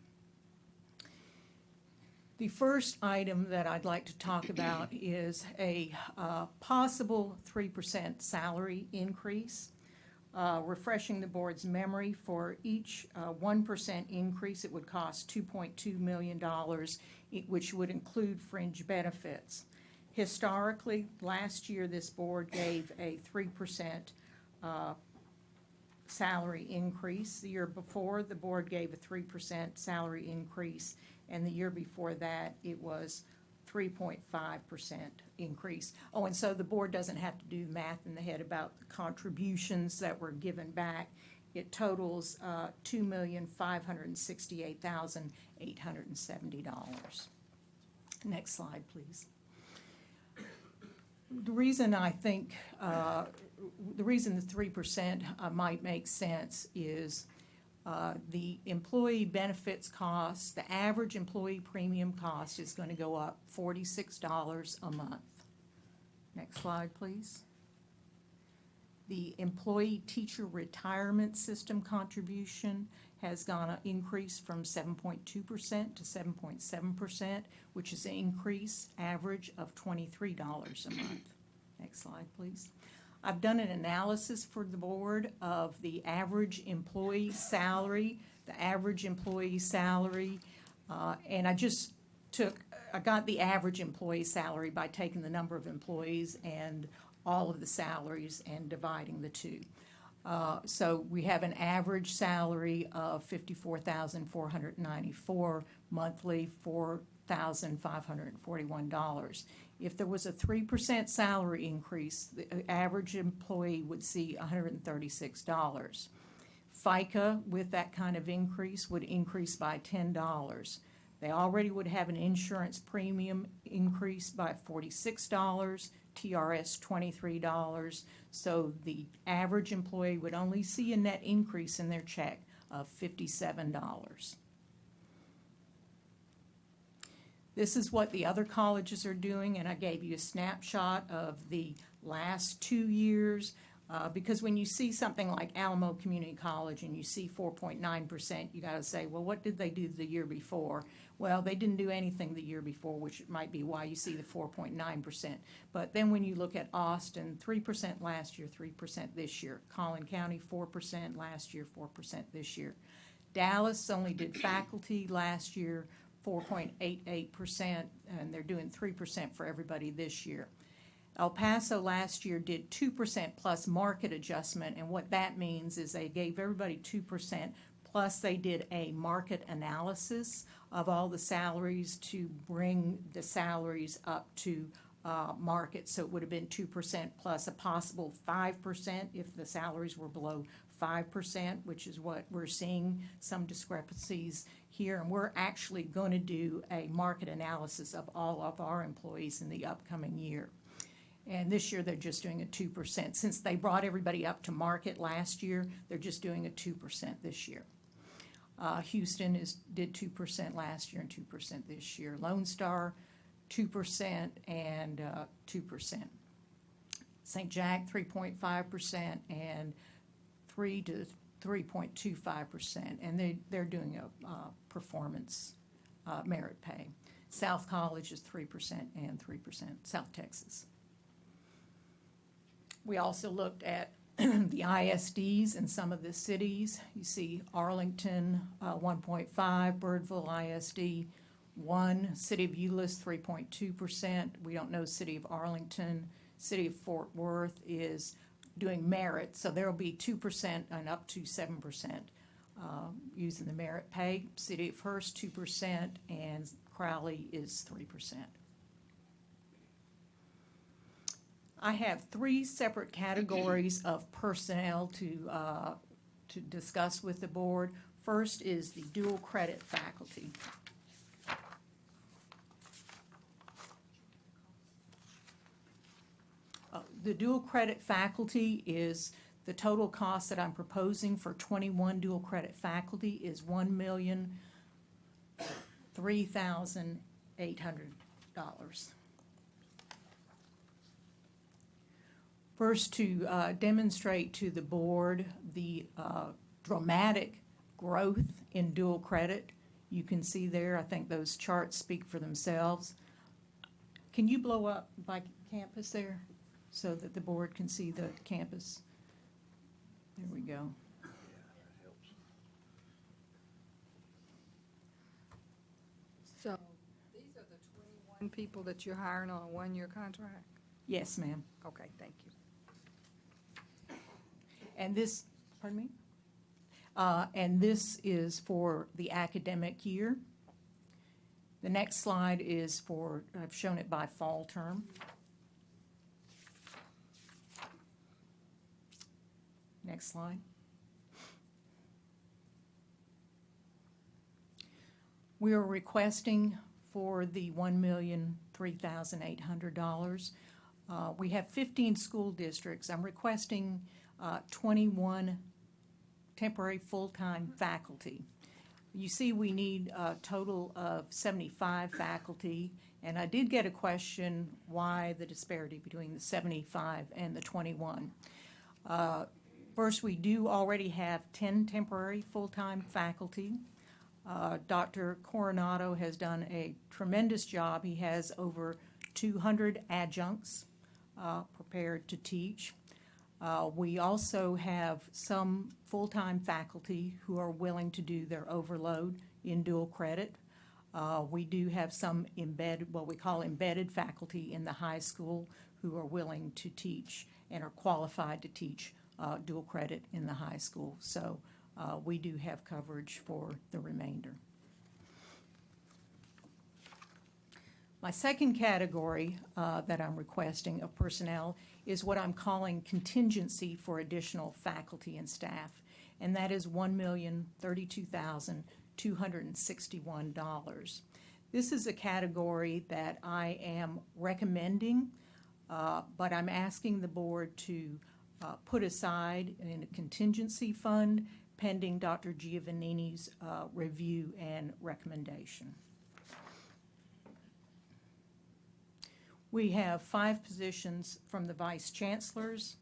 The first item that I'd like to talk about is a possible 3% salary increase. Refreshing the board's memory, for each 1% increase, it would cost $2.2 million, which would include fringe benefits. Historically, last year this board gave a 3% salary increase. The year before, the board gave a 3% salary increase, and the year before that, it was 3.5% increase. Oh, and so the board doesn't have to do math in the head about the contributions that were given back. It totals $2,568,870. Next slide, please. The reason I think, the reason the 3% might make sense is the employee benefits cost, the average employee premium cost is going to go up $46 a month. Next slide, please. The employee teacher retirement system contribution has increased from 7.2% to 7.7%, which is an increase average of $23 a month. Next slide, please. I've done an analysis for the board of the average employee salary, and I got the average employee salary by taking the number of employees and all of the salaries and dividing the two. So we have an average salary of $54,494 monthly, $4,541. If there was a 3% salary increase, the average employee would see $136. FICA, with that kind of increase, would increase by $10. They already would have an insurance premium increase by $46, TRS $23, so the average employee would only see a net increase in their check of $57. This is what the other colleges are doing, and I gave you a snapshot of the last 2 years, because when you see something like Alamo Community College and you see 4.9%, you got to say, well, what did they do the year before? Well, they didn't do anything the year before, which might be why you see the 4.9%. But then when you look at Austin, 3% last year, 3% this year. Collin County, 4% last year, 4% this year. Dallas only did faculty last year, 4.88%, and they're doing 3% for everybody this year. El Paso last year did 2% plus market adjustment, and what that means is they gave everybody 2%, plus they did a market analysis of all the salaries to bring the salaries up to market. So it would have been 2% plus a possible 5% if the salaries were below 5%, which is what we're seeing, some discrepancies here. And we're actually going to do a market analysis of all of our employees in the upcoming year. And this year they're just doing a 2%. Since they brought everybody up to market last year, they're just doing a 2% this year. Houston did 2% last year and 2% this year. Lone Star, 2% and 2%. St. Jack, 3.5% and 3 to 3.25%, and they're doing a performance merit pay. South College is 3% and 3%, South Texas. We also looked at the ISDs in some of the cities. You see Arlington, 1.5, Birdville ISD, 1, City of Euless, 3.2%. We don't know City of Arlington. City of Fort Worth is doing merit, so there will be 2% and up to 7% using the merit pay. City of Hearst, 2%, and Crowley is 3%. I have 3 separate categories of personnel to discuss with the board. First is the dual credit faculty. The dual credit faculty is the total cost that I'm proposing for 21 dual credit faculty is $1,003,800. First, to demonstrate to the board the dramatic growth in dual credit, you can see there, I think those charts speak for themselves. Can you blow up by campus there so that the board can see the campus? There we go. So these are the 21 people that you're hiring on a one-year contract? Yes, ma'am. Okay, thank you. And this, pardon me? And this is for the academic year. The next slide is for, I've shown it by fall term. Next slide. We are requesting for the $1,003,800. We have 15 school districts. I'm requesting 21 temporary full-time faculty. You see we need a total of 75 faculty, and I did get a question why the disparity between the 75 and the 21. First, we do already have 10 temporary full-time faculty. Dr. Coronado has done a tremendous job. He has over 200 adjuncts prepared to teach. We also have some full-time faculty who are willing to do their overload in dual credit. We do have some embedded, what we call embedded faculty in the high school who are willing to teach and are qualified to teach dual credit in the high school. So we do have coverage for the remainder. My second category that I'm requesting of personnel is what I'm calling contingency for additional faculty and staff, and that is $1,032,261. This is a category that I am recommending, but I'm asking the board to put aside in a contingency fund pending Dr. Giovannini's review and recommendation. We have 5 positions from the vice chancellors.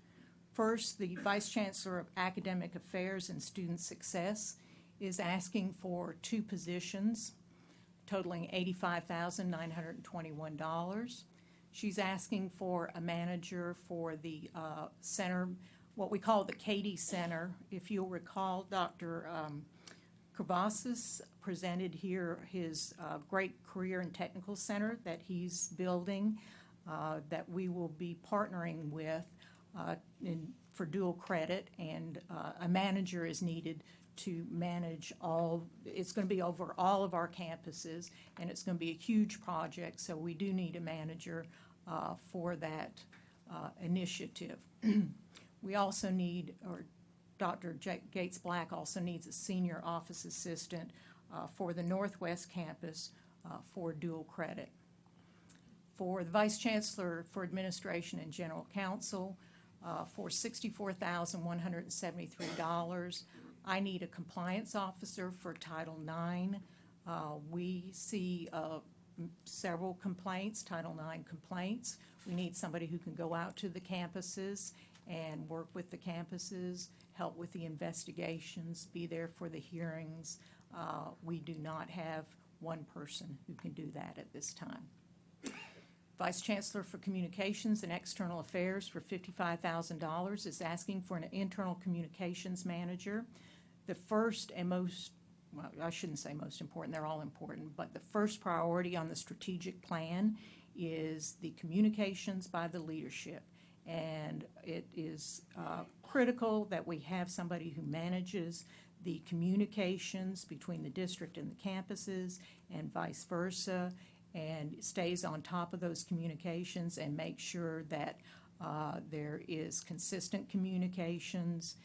First, the vice chancellor of academic affairs and student success is asking for 2 positions totaling $85,921. She's asking for a manager for the center, what we call the Katie Center. If you'll recall, Dr. Kravassis presented here his great career and technical center that he's building that we will be partnering with for dual credit, and a manager is needed to manage all. It's going to be over all of our campuses, and it's going to be a huge project, so we do need a manager for that initiative. We also need, or Dr. Gates Black also needs a senior office assistant for the Northwest campus for dual credit. For the Vice Chancellor for Administration and General Counsel, for $64,173, I need a compliance officer for Title IX. We see several complaints, Title IX complaints. We need somebody who can go out to the campuses and work with the campuses, help with the investigations, be there for the hearings. We do not have one person who can do that at this time. Vice Chancellor for Communications and External Affairs for $55,000 is asking for an internal communications manager. The first and most, well, I shouldn't say most important, they're all important, but the first priority on the strategic plan is the communications by the leadership. And it is critical that we have somebody who manages the communications between the district and the campuses and vice versa, and stays on top of those communications and makes sure that there is consistent communications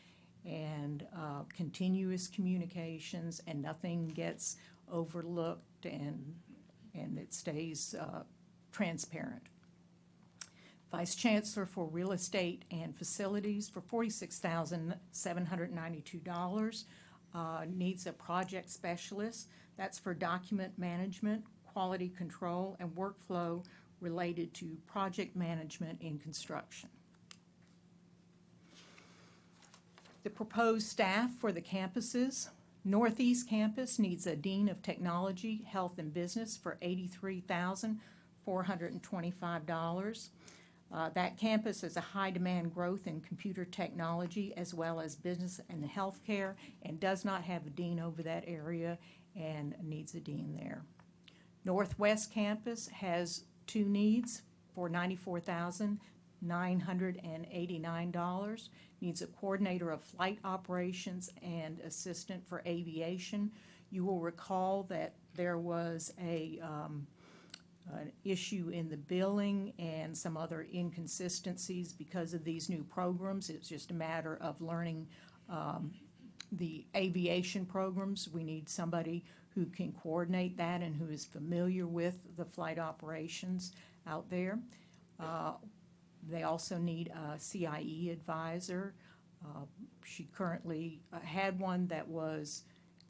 and continuous communications, and nothing gets overlooked, and it stays transparent. Vice Chancellor for Real Estate and Facilities for $46,792 needs a project specialist. That's for document management, quality control, and workflow related to project management in construction. The proposed staff for the campuses. Northeast Campus needs a Dean of Technology, Health, and Business for $83,425. That campus has a high demand growth in computer technology as well as business and healthcare, and does not have a dean over that area and needs a dean there. Northwest Campus has two needs for $94,989. Needs a coordinator of flight operations and assistant for aviation. You will recall that there was an issue in the billing and some other inconsistencies because of these new programs. It's just a matter of learning the aviation programs. We need somebody who can coordinate that and who is familiar with the flight operations out there. They also need a CIE advisor. She currently had one that was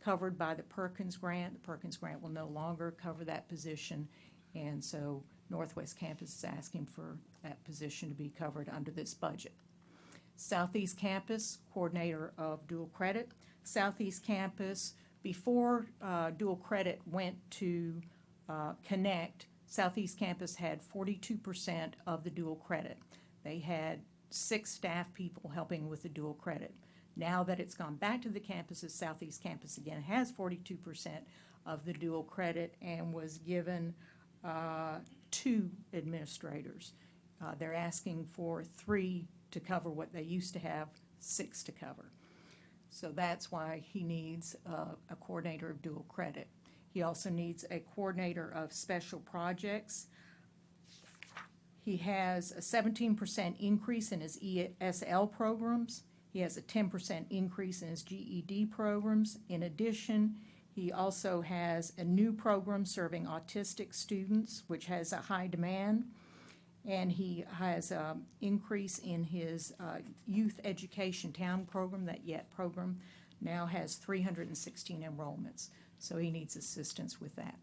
covered by the Perkins Grant. The Perkins Grant will no longer cover that position, and so Northwest Campus is asking for that position to be covered under this budget. Southeast Campus, coordinator of dual credit. Southeast Campus, before dual credit went to Connect, Southeast Campus had 42% of the dual credit. They had 6 staff people helping with the dual credit. Now that it's gone back to the campuses, Southeast Campus again has 42% of the dual credit and was given 2 administrators. They're asking for 3 to cover what they used to have, 6 to cover. So that's why he needs a coordinator of dual credit. He also needs a coordinator of special projects. He has a 17% increase in his ESL programs. He has a 10% increase in his GED programs. In addition, he also has a new program serving autistic students, which has a high demand. And he has an increase in his youth education town program. That YET program now has 316 enrollments. So he needs assistance with that.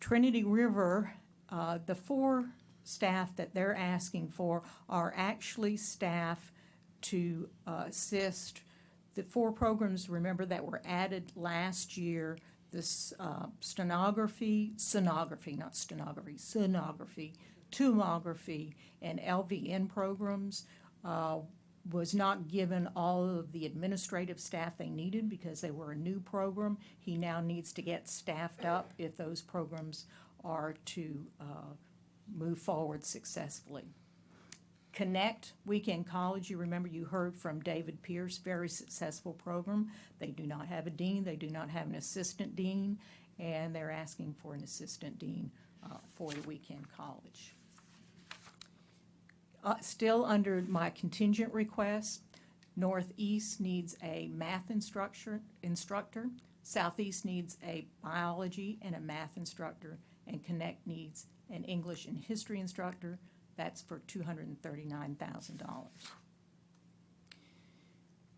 Trinity River, the 4 staff that they're asking for are actually staff to assist. The 4 programs, remember, that were added last year, this sonography, tomography, and LVN programs, was not given all of the administrative staff they needed because they were a new program. He now needs to get staffed up if those programs are to move forward successfully. Connect Weekend College, you remember you heard from David Pierce, very successful program. They do not have a dean, they do not have an assistant dean, and they're asking for an assistant dean for the Weekend College. Still under my contingent request, Northeast needs a math instructor, Southeast needs a biology and a math instructor, and Connect needs an English and history instructor. That's for $239,000.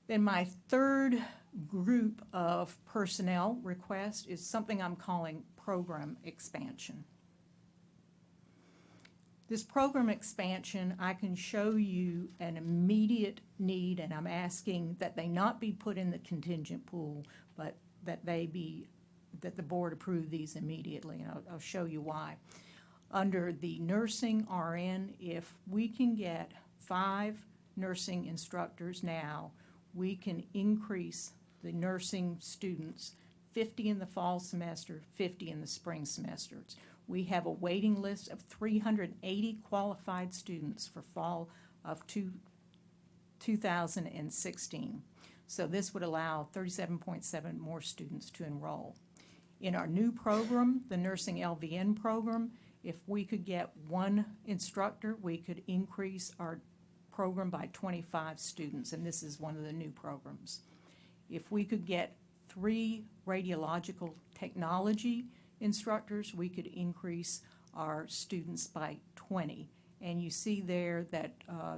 Then my third group of personnel request is something I'm calling program expansion. This program expansion, I can show you an immediate need, and I'm asking that they not be put in the contingent pool, but that that the board approve these immediately, and I'll show you why. Under the nursing RN, if we can get 5 nursing instructors now, we can increase the nursing students, 50 in the fall semester, 50 in the spring semesters. We have a waiting list of 380 qualified students for fall of 2016. So this would allow 37.7 more students to enroll. In our new program, the nursing LVN program, if we could get 1 instructor, we could increase our program by 25 students, and this is one of the new programs. If we could get 3 radiological technology instructors, we could increase our students by 20. And you see there that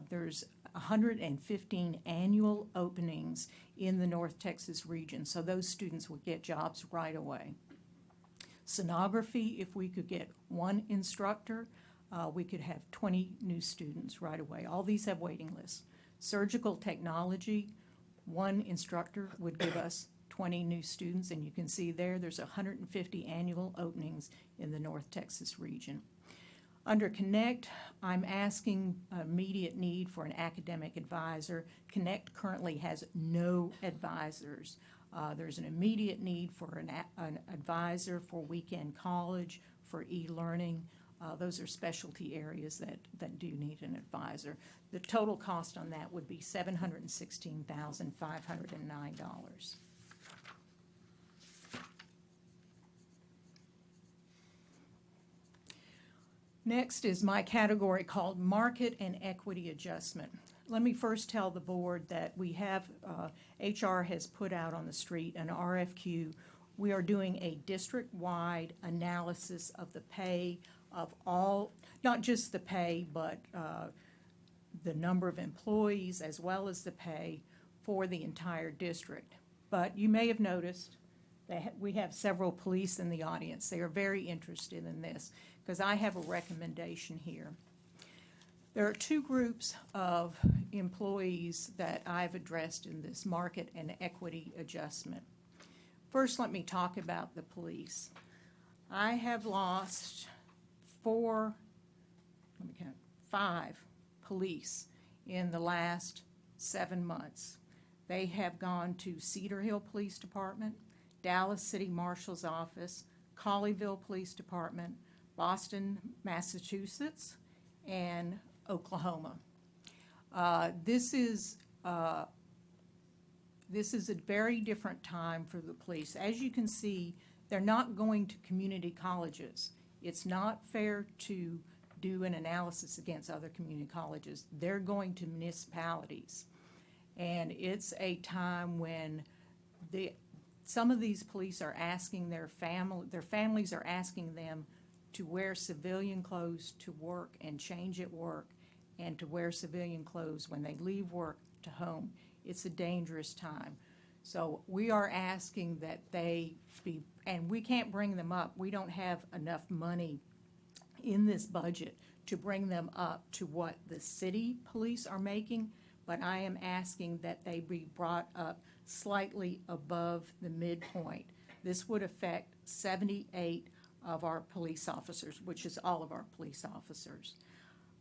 there's 115 annual openings in the North Texas region, so those students would get jobs right away. Sonography, if we could get 1 instructor, we could have 20 new students right away. All these have waiting lists. Surgical technology, 1 instructor would give us 20 new students, and you can see there's 150 annual openings in the North Texas region. Under Connect, I'm asking immediate need for an academic advisor. Connect currently has no advisors. There's an immediate need for an advisor for weekend college, for e-learning. Those are specialty areas that do need an advisor. The total cost on that would be $716,509. Next is my category called Market and Equity Adjustment. Let me first tell the board that we have, HR has put out on the street an RFQ. We are doing a district-wide analysis of the pay of all, not just the pay, but the number of employees as well as the pay for the entire district. But you may have noticed that we have several police in the audience. They are very interested in this because I have a recommendation here. There are 2 groups of employees that I've addressed in this market and equity adjustment. First, let me talk about the police. I have lost 5 police in the last 7 months. They have gone to Cedar Hill Police Department, Dallas City Marshal's Office, Colleyville Police Department, Boston, Massachusetts, and Oklahoma. This is a very different time for the police. As you can see, they're not going to community colleges. It's not fair to do an analysis against other community colleges. They're going to municipalities. And it's a time when some of these police are asking their families are asking them to wear civilian clothes to work and change at work, and to wear civilian clothes when they leave work to home. It's a dangerous time. So we are asking that they be, and we can't bring them up. We don't have enough money in this budget to bring them up to what the city police are making, but I am asking that they be brought up slightly above the midpoint. This would affect 78 of our police officers, which is all of our police officers.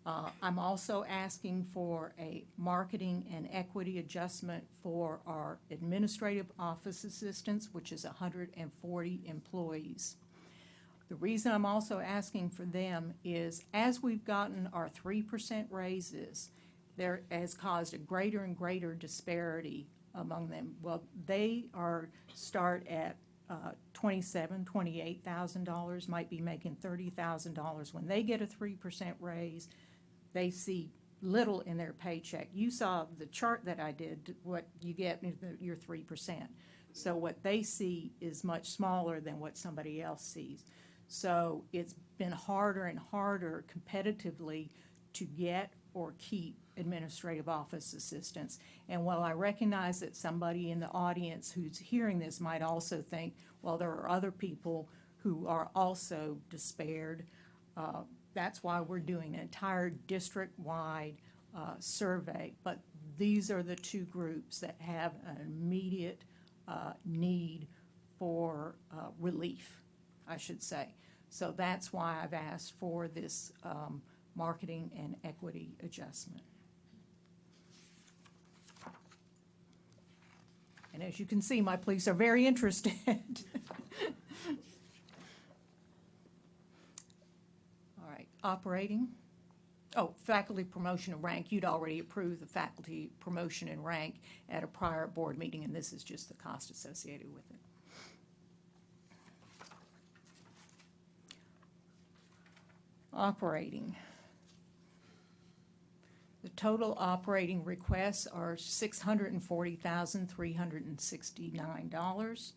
I'm also asking for a marketing and equity adjustment for our administrative office assistants, which is 140 employees. The reason I'm also asking for them is as we've gotten our 3% raises, there has caused a greater and greater disparity among them. Well, they start at $27,000, $28,000, might be making $30,000. When they get a 3% raise, they see little in their paycheck. You saw the chart that I did, what you get your 3%. So what they see is much smaller than what somebody else sees. So it's been harder and harder competitively to get or keep administrative office assistants. And while I recognize that somebody in the audience who's hearing this might also think, well, there are other people who are also despaired, that's why we're doing an entire district-wide survey. But these are the two groups that have an immediate need for relief, I should say. So that's why I've asked for this marketing and equity adjustment. And as you can see, my police are very interested. All right, operating. Oh, faculty promotion and rank. You'd already approved the faculty promotion and rank at a prior board meeting, and this is just the cost associated with it. Operating. The total operating requests are $640,369.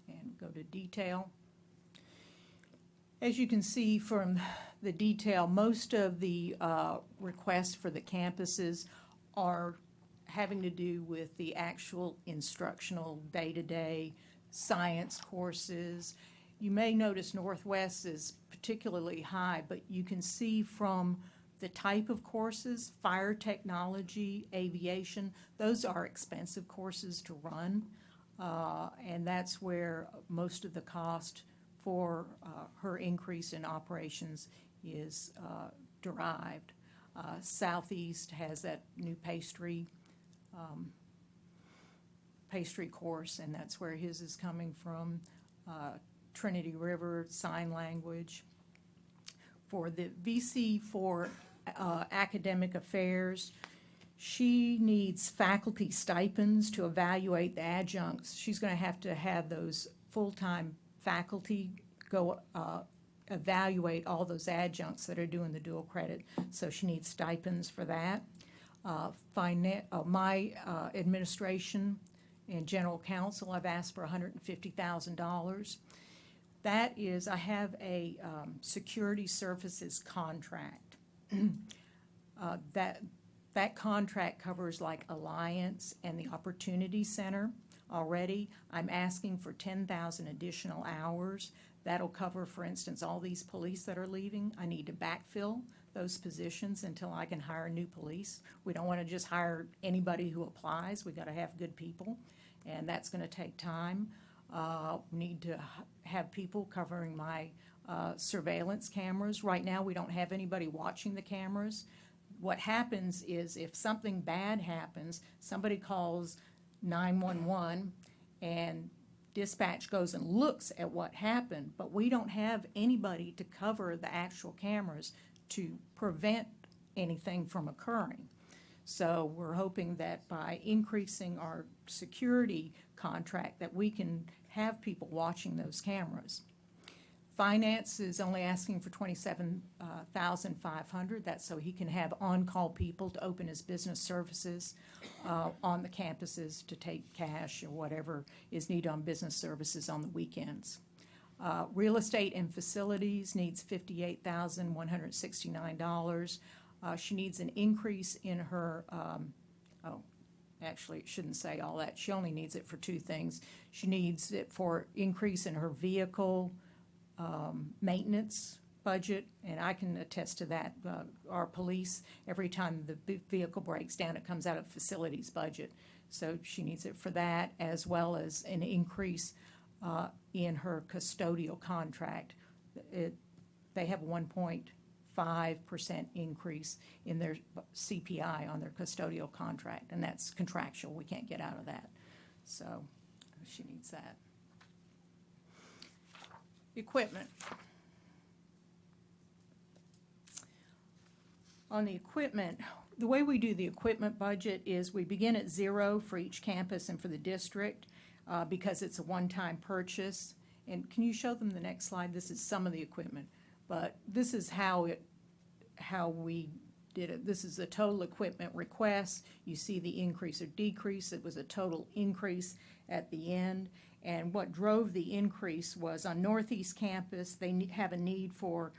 And go to detail. As you can see from the detail, most of the requests for the campuses are having to do with the actual instructional day-to-day science courses. You may notice Northwest is particularly high, but you can see from the type of courses, fire technology, aviation, those are expensive courses to run, and that's where most of the cost for her increase in operations is derived. Southeast has that new pastry course, and that's where his is coming from. Trinity River, sign language. For the VC for academic affairs, she needs faculty stipends to evaluate the adjuncts. She's going to have those full-time faculty go evaluate all those adjuncts that are doing the dual credit, so she needs stipends for that. My administration and general counsel, I've asked for $150,000. That is, I have a security services contract. That contract covers like Alliance and the Opportunity Center already. I'm asking for 10,000 additional hours. That'll cover, for instance, all these police that are leaving. I need to backfill those positions until I can hire new police. We don't want to just hire anybody who applies. We got to have good people, and that's going to take time. Need to have people covering my surveillance cameras. Right now, we don't have anybody watching the cameras. What happens is if something bad happens, somebody calls 911 and dispatch goes and looks at what happened, but we don't have anybody to cover the actual cameras to prevent anything from occurring. So we're hoping that by increasing our security contract that we can have people watching those cameras. Finance is only asking for $27,500. That's so he can have on-call people to open his business services on the campuses to take cash or whatever is needed on business services on the weekends. Real estate and facilities needs $58,169. She needs an increase in her, actually, it shouldn't say all that. She only needs it for two things. She needs it for increase in her vehicle maintenance budget, and I can attest to that. Our police, every time the vehicle breaks down, it comes out of the facilities budget. So she needs it for that, as well as an increase in her custodial contract. They have 1.5% increase in their CPI on their custodial contract, and that's contractual. We can't get out of that. So she needs that. Equipment. On the equipment, the way we do the equipment budget is we begin at zero for each campus and for the district because it's a one-time purchase. And can you show them the next slide? This is some of the equipment, but this is how we did it. This is the total equipment request. You see the increase or decrease. It was a total increase at the end. And what drove the increase was on Northeast Campus, they have a need for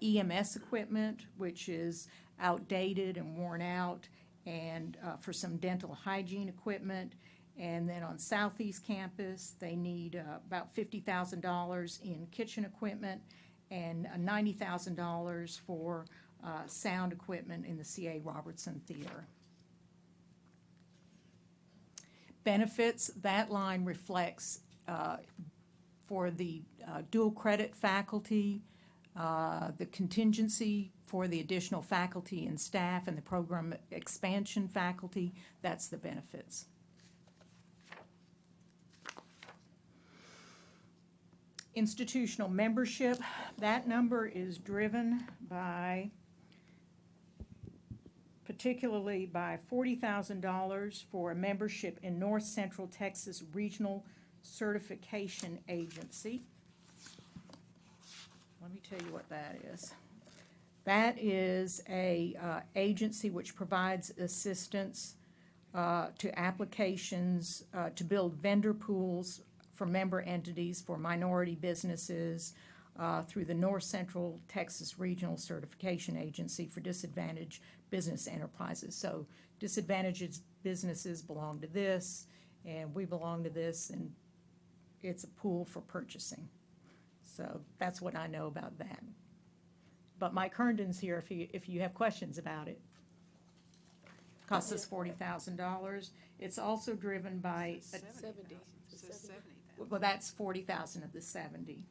EMS equipment, which is outdated and worn out, and for some dental hygiene equipment. And then on Southeast Campus, they need about $50,000 in kitchen equipment and $90,000 for sound equipment in the C.A. Robertson Theater. Benefits, that line reflects for the dual credit faculty, the contingency for the additional faculty and staff, and the program expansion faculty. That's the benefits. Institutional membership, that number is driven by, particularly by $40,000 for a membership in North Central Texas Regional Certification Agency. Let me tell you what that is. That is a agency which provides assistance to applications to build vendor pools for member entities for minority businesses through the North Central Texas Regional Certification Agency for Disadvantaged Business Enterprises. So disadvantaged businesses belong to this, and we belong to this, and it's a pool for purchasing. So that's what I know about that. But Mike Herndon's here if you have questions about it. Costs us $40,000. It's also driven by, 70. well, that's 40,000 of the 70.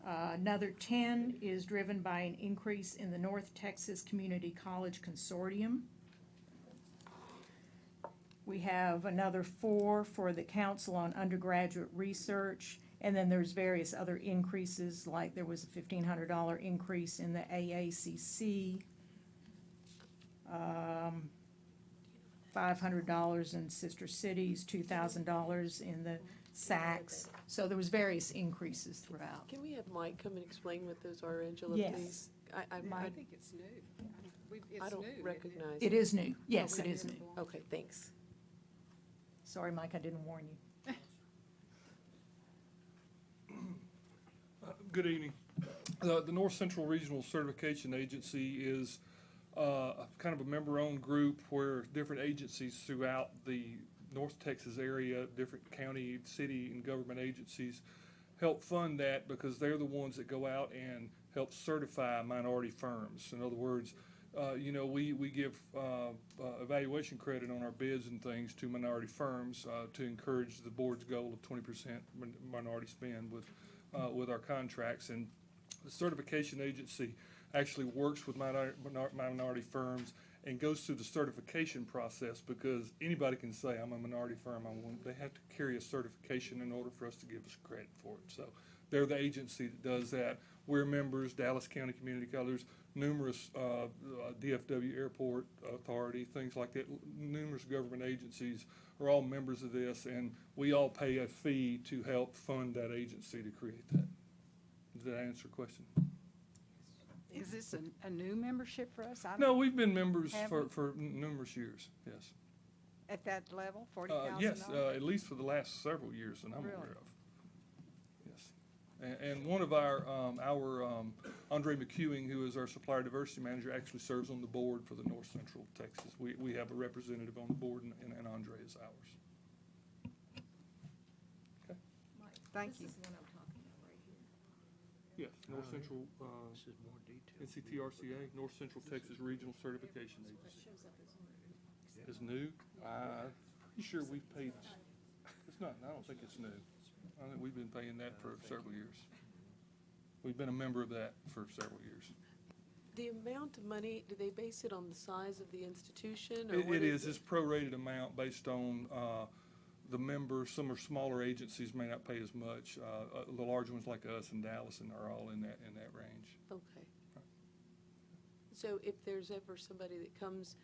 Another 10 is driven by an increase in the North Texas Community College Consortium. We have another 4 for the Council on Undergraduate Research, and then there's various other increases, like there was a $1,500 increase in the AACC, $500 in Sister Cities, $2,000 in the SACs. So there was various increases throughout. Can we have Mike come and explain what those are, Angela, Yes. please? I think it's new. I don't recognize. It is new. Yes, it is new. Okay, thanks. Sorry, Mike, I didn't warn you. Good evening. The North Central Regional Certification Agency is kind of a member-owned group where different agencies throughout the North Texas area, different county, city, and government agencies help fund that because they're the ones that go out and help certify minority firms. In other words, we give evaluation credit on our bids and things to minority firms to encourage the board's goal of 20% minority spend with our contracts. And the certification agency actually works with minority firms and goes through the certification process because anybody can say, I'm a minority firm. They have to carry a certification in order for us to give us credit for it. So they're the agency that does that. We're members, Dallas County Community Colors, numerous DFW Airport Authority, things like that. Numerous government agencies are all members of this, and we all pay a fee to help fund that agency to create that. Does that answer your question? Is this a new membership for us? No, we've been members Have for numerous years, yes. At that level, $40,000? Yes, at least for the last several years that I'm Really? aware of. Yes. And one of our Andre McEwing, who is our supplier diversity manager, actually serves on the board for the North Central Texas. We have a representative on the board, and Andre is ours. Okay. Thank you. This is the one I'm talking about right here. Yes, North Central, This is more detailed. NCTRCA, North Central Texas Regional Certification Agency. Shows up as new. It's new. I'm pretty sure we've paid, it's not, I don't think it's new. I think we've been paying that for several years. We've been a member of that for several years. The amount of money, do they base it on the size of the institution? Or what It is, it? it's prorated amount based on the members. Some are smaller agencies may not pay as much. The large ones like us and Dallas and are all in that range. Okay. So if there's ever somebody that comes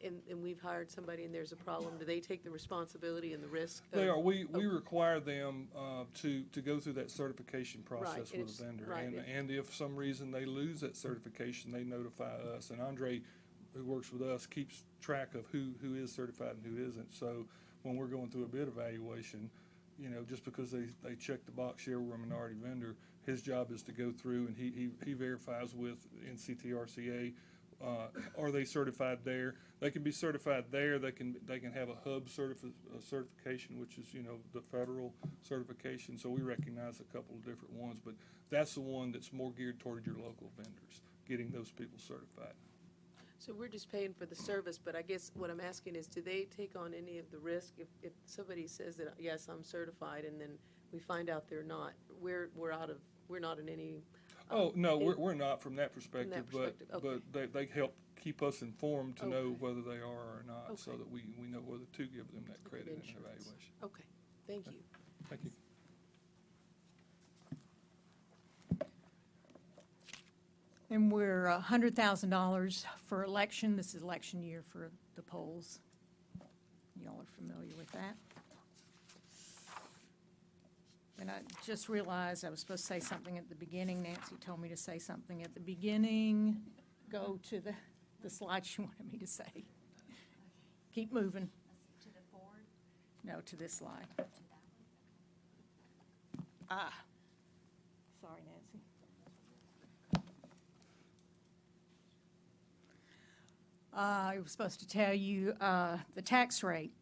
and we've hired somebody and there's a problem, do they take the responsibility and the risk? They are. We of- require them to go through that certification process Right, with a vendor. right, And if for some reason they lose that certification, they notify us. And Andre, who works with us, keeps track of who is certified and who isn't. So when we're going through a bid evaluation, just because they check the box, yeah, we're a minority vendor, his job is to go through and he verifies with NCTRCA are they certified there? They can be certified there. They can have a hub certification, which is, the federal certification. So we recognize a couple of different ones, but that's the one that's more geared toward your local vendors, getting those people certified. So we're just paying for the service, but I guess what I'm asking is, do they take on any of the risk if somebody says that, yes, I'm certified, and then we find out they're not? We're not in any. Oh, no, we're not from that perspective, perspective, okay. but they help keep us informed to know Okay. whether they are or not, so Okay. that we know whether to give them that credit and Insurance. evaluation. Okay, thank you. Thank you. And we're $100,000 for election. This is election year for the polls. Y'all are familiar with that. And I just realized I was supposed to say something at the beginning. Nancy told me to say something at the beginning. Go to the slide she wanted me to say. Keep moving. To the forward? No, to this slide. Ah, sorry, Nancy. I was supposed to tell you the tax rate.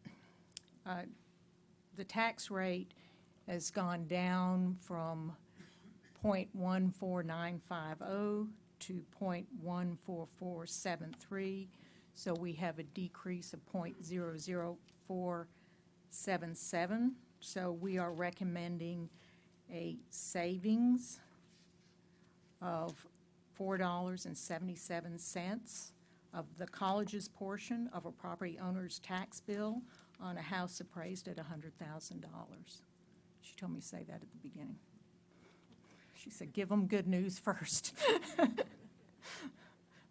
The tax rate has gone down from 0.14950 to 0.14473. So we have a decrease of 0.00477. So we are recommending a savings of $4.77 of the college's portion of a property owner's tax bill on a house appraised at $100,000. She told me to say that at the beginning. She said, give them good news first.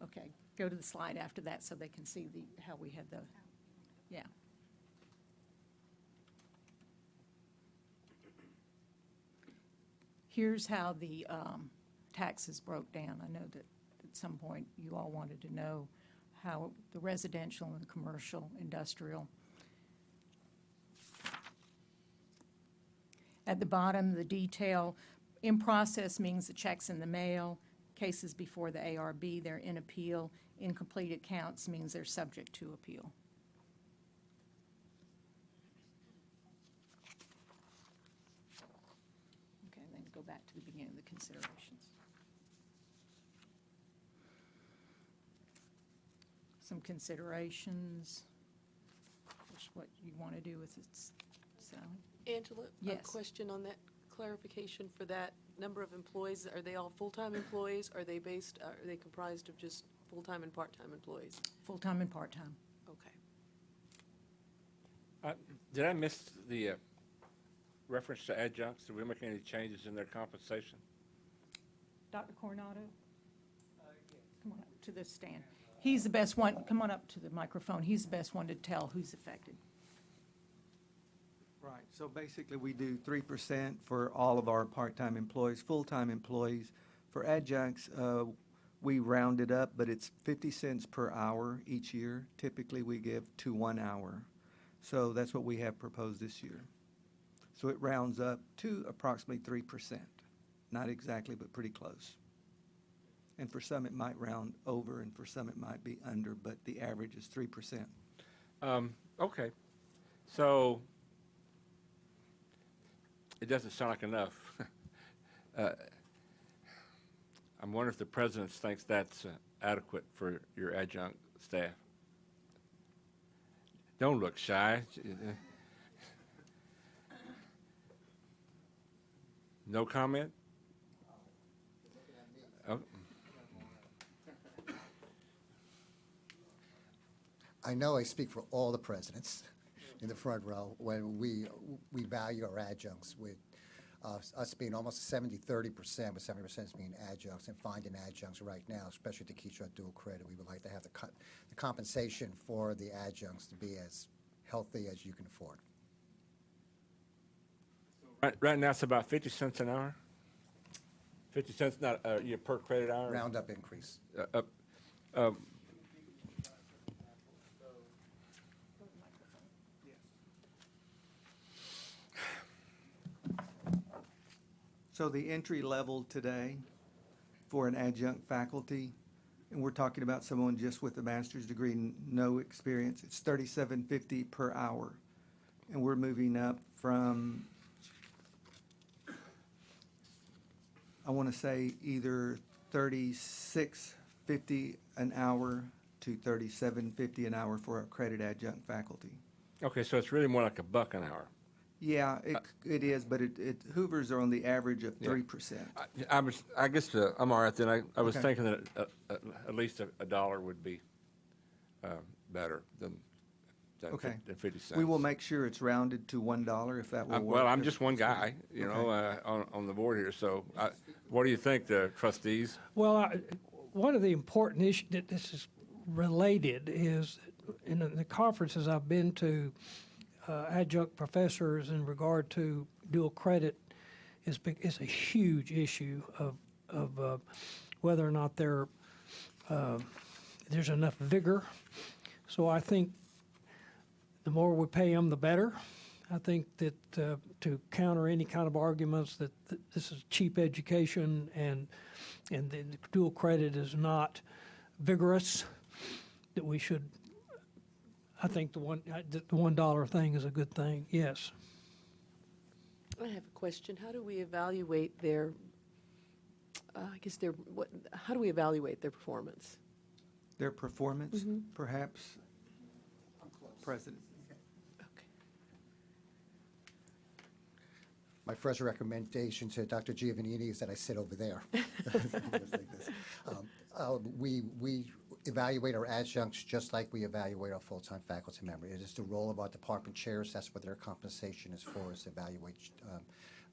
Okay, go to the slide after that so they can see how we had the, yeah. Here's how the taxes broke down. I know that at some point you all wanted to know how the residential and the commercial, industrial. At the bottom, the detail, in process means the check's in the mail, cases before the ARB, they're in appeal. Incomplete accounts means they're subject to appeal. Okay, then go back to the beginning of the considerations. Some considerations, just what you want to do with it, Sally. Angela, Yes. a question on that clarification for that number of employees. Are they all full-time employees? Are they comprised of just full-time and part-time employees? Full-time and part-time. Okay. Did I miss the reference to adjuncts? Did we make any changes in their compensation? Dr. Coronado? Come on up to this stand. He's the best one, come on up to the microphone. He's the best one to tell who's affected. Right, so basically we do 3% for all of our part-time employees, full-time employees. For adjuncts, we round it up, but it's 50 cents per hour each year. Typically we give to 1 hour. So that's what we have proposed this year. So it rounds up to approximately 3%. Not exactly, but pretty close. And for some it might round over, and for some it might be under, but the average is 3%. Okay. So it doesn't sound like enough. I'm wondering if the president thinks that's adequate for your adjunct staff. Don't look shy. No comment? Oh. I know I speak for all the presidents in the front row when we value our adjuncts, with us being almost 70-30%, with 70% being adjuncts, and finding adjuncts right now, especially to keep our dual credit. We would like to have the compensation for the adjuncts to be as healthy as you can afford. Right now it's about 50 cents an hour? 50 cents not per credit hour? Round up increase. So the entry level today for an adjunct faculty and we're talking about someone just with a master's degree, no experience, it's $37.50 per hour. And we're moving up from, I want to say either $36.50 an hour to $37.50 an hour for accredited adjunct faculty. Okay, so it's really more like $1 an hour. Yeah, it is, but it Hoovers are on the average of 3%. I guess I'm all right then. I was Okay. thinking that at least a dollar would be better than Okay. 50 cents. We will make sure it's rounded to $1 if that will work. Well, I'm just one guy, you know, on the board here. So, what do you think, the trustees? Well, one of the important issues that this is related is in the conferences I've been to, adjunct professors in regard to dual credit is a huge issue of whether or not there's enough vigor. So I think the more we pay them, the better. I think that to counter any kind of arguments that this is cheap education and the dual credit is not vigorous, that we should. I think the $1 thing is a good thing. Yes. I have a question. How do we evaluate their, how do we evaluate their performance? Their performance, Mm-hmm. perhaps, President. Okay. My first recommendation to Dr. Giovannini is that I sit over there. Just like this. We evaluate our adjuncts just like we evaluate our full-time faculty member. It is the role of our department chairs. That's what their compensation is for, is evaluate,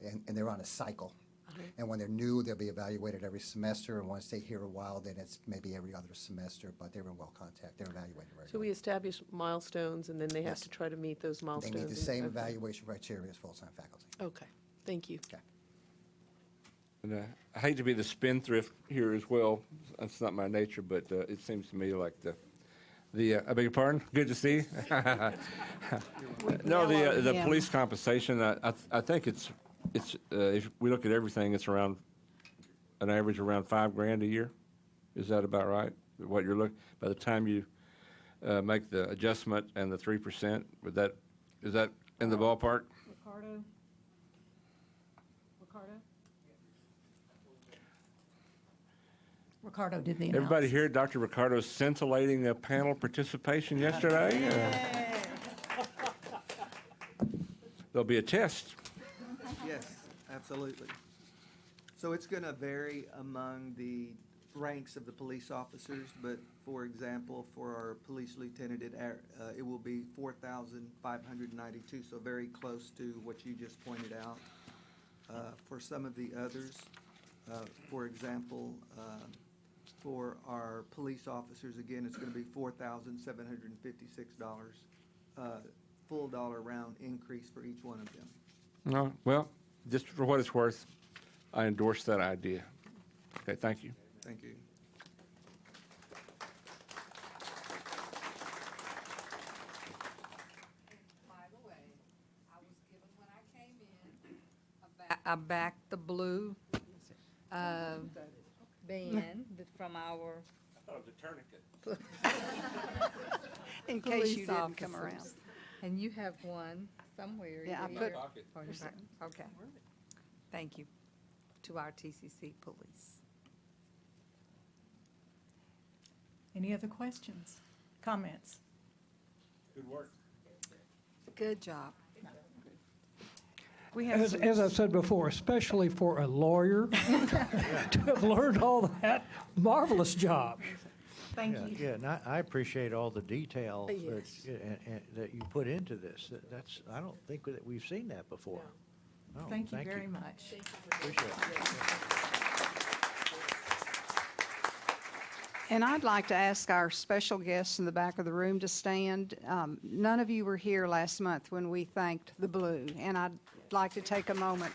and they're on a cycle. Okay. And when they're new, they'll be evaluated every semester, and once they're here a while, then it's maybe every other semester, but they're in well contact. They're evaluated regularly. So we establish milestones, and then they have Yes. to try to meet those They milestones. meet the and- same okay. evaluation criteria as full-time faculty. Okay, thank you. Okay. And, I hate to be the spendthrift here as well. That's not my nature, but it seems to me like I beg your pardon? Good to see you. No, the Yeah. police compensation, I think it's if we look at everything, it's around an average around $5,000 a year. Is that about right? What you're looking, by the time you make the adjustment and the 3%, is that in the ballpark? Ricardo did the analysis. Everybody here, Dr. Ricardo's scintillating panel participation yesterday. There'll be a test. Yes, absolutely. So it's going to vary among the ranks of the police officers, but for example, for our police lieutenant, it will be 4,592, so very close to what you just pointed out. For some of the others, for example, for our police officers, again, it's going to be $4,756, full dollar round increase for each one of them. No, well, just for what it's worth, I endorse that idea. Okay, thank you. Thank you. By the way, I was given when I came in, I backed the blue band from our I thought it was a tourniquet. In case you police didn't come around. officers. And you have one somewhere. Yeah, I either put- here Pocket. or here. Okay. Thank you to our TCC police. Any other questions, comments? Good work. Good job. We have some, As I've said before, especially for a lawyer to have learned all that, marvelous job. Thank Yeah, you. yeah, and I appreciate all the detail that, Yes. and that you put into this. That's, I don't think that we've seen that before. No, Thank you very much. Appreciate it. and I'd like to ask our special guests in the back of the room to stand. None of you were here last month when we thanked the Blue, and I'd like to take a moment.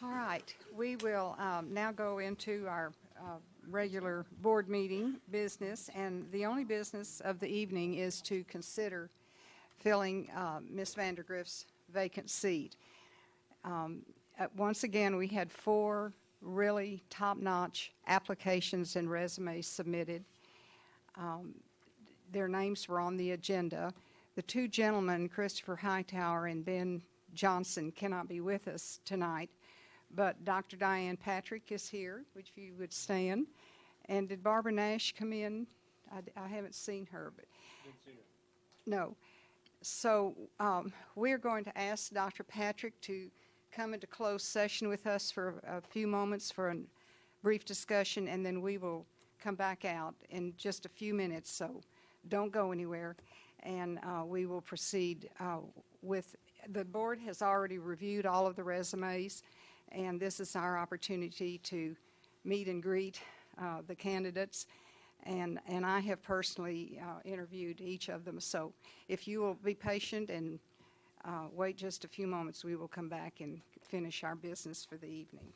All right, we will now go into our regular board meeting business, and the only business of the evening is to consider filling Ms. Vandergrift's vacant seat. Once again, we had 4 really top-notch applications and resumes submitted. Their names were on the agenda. The 2 gentlemen, Christopher Hightower and Ben Johnson, cannot be with us tonight, but Dr. Diane Patrick is here, which you would stand. And did Barbara Nash come in? I haven't seen her, but no. So we're going to ask Dr. Patrick to come into closed session with us for a few moments for a brief discussion, and then we will come back out in just a few minutes, so don't go anywhere. And we will proceed with, the board has already reviewed all of the resumes, and this is our opportunity to meet and greet the candidates. And I have personally interviewed each of them. So if you will be patient and wait just a few moments, we will come back and finish our business for the evening.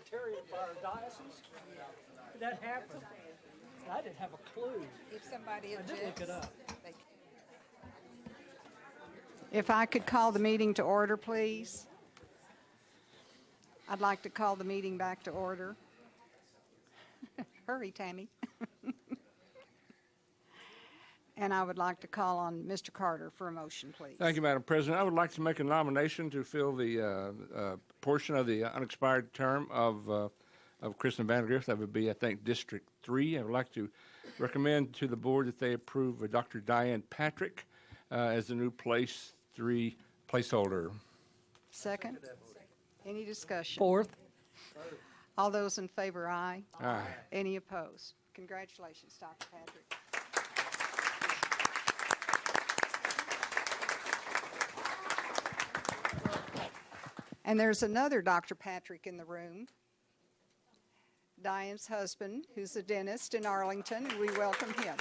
secretariat for our diocese? That happened. I didn't have a clue. If somebody I did look it up. they If I could call the meeting to order, please. I'd like to call the meeting back to order. Hurry, Tammy. And I would like to call on Mr. Carter for a motion, please. Thank you, Madam President. I would like to make a nomination to fill the portion of the unexpired term of Kristen Vandegrift. That would be, I think, District 3. I would like to recommend to the board that they approve Dr. Diane Patrick as the new Place 3 placeholder. Second? Any discussion? Fourth. All those in favor, aye. Aye. Any opposed? Congratulations, Dr. Patrick. And there's another Dr. Patrick in the room, Diane's husband, who's a dentist in Arlington, and we welcome him.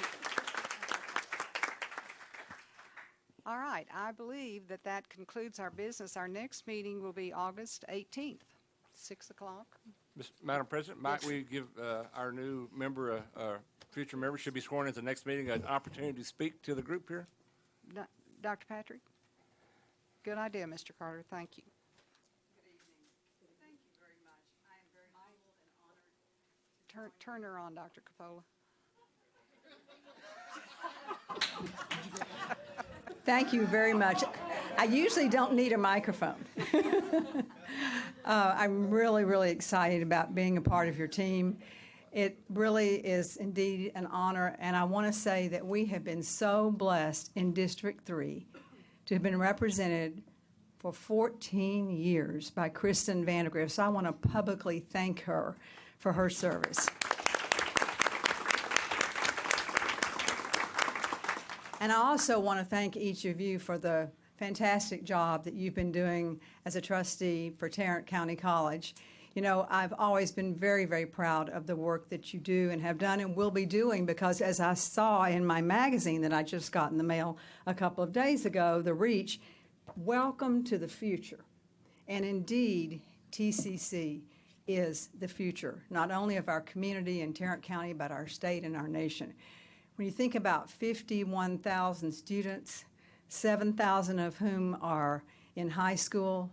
All right, I believe that that concludes our business. Our next meeting will be August 18th, 6 o'clock. Madam President, might we give our new member, future member, should be sworn at the next meeting, an opportunity to speak to the group here? Dr. Patrick? Good idea, Mr. Carter. Thank you. Thank you very much. I am very humbled and honored. Turn her on, Dr. Coppola. Thank you very much. I usually don't need a microphone. I'm really, really excited about being a part of your team. It really is indeed an honor, and I want to say that we have been so blessed in District 3 to have been represented for 14 years by Kristen Vandegrift. So I want to publicly thank her for her service. And I also want to thank each of you for the fantastic job that you've been doing as a trustee for Tarrant County College. You know, I've always been very, very proud of the work that you do and have done and will be doing, because as I saw in my magazine that I just got in the mail a couple of days ago, The Reach, welcome to the future. And indeed, TCC is the future, not only of our community in Tarrant County, but our state and our nation. When you think about 51,000 students, 7,000 of whom are in high school,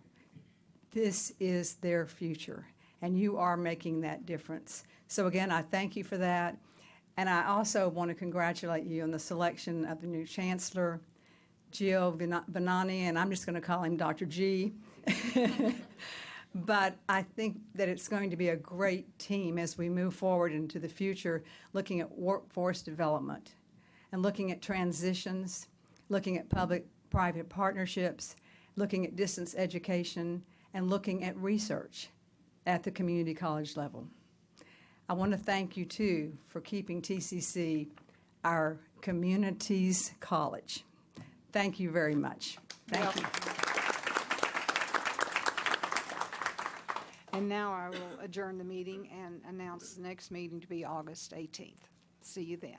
this is their future, and you are making that difference. So again, I thank you for that, and I also want to congratulate you on the selection of the new chancellor, Gio Venani, and I'm just going to call him Dr. G. But I think that it's going to be a great team as we move forward into the future, looking at workforce development and looking at transitions, looking at public-private partnerships, looking at distance education, and looking at research at the community college level. I want to thank you, too, for keeping TCC our community's college. Thank you very much. Thank you. And now I will adjourn the meeting and announce the next meeting to be August 18th. See you then.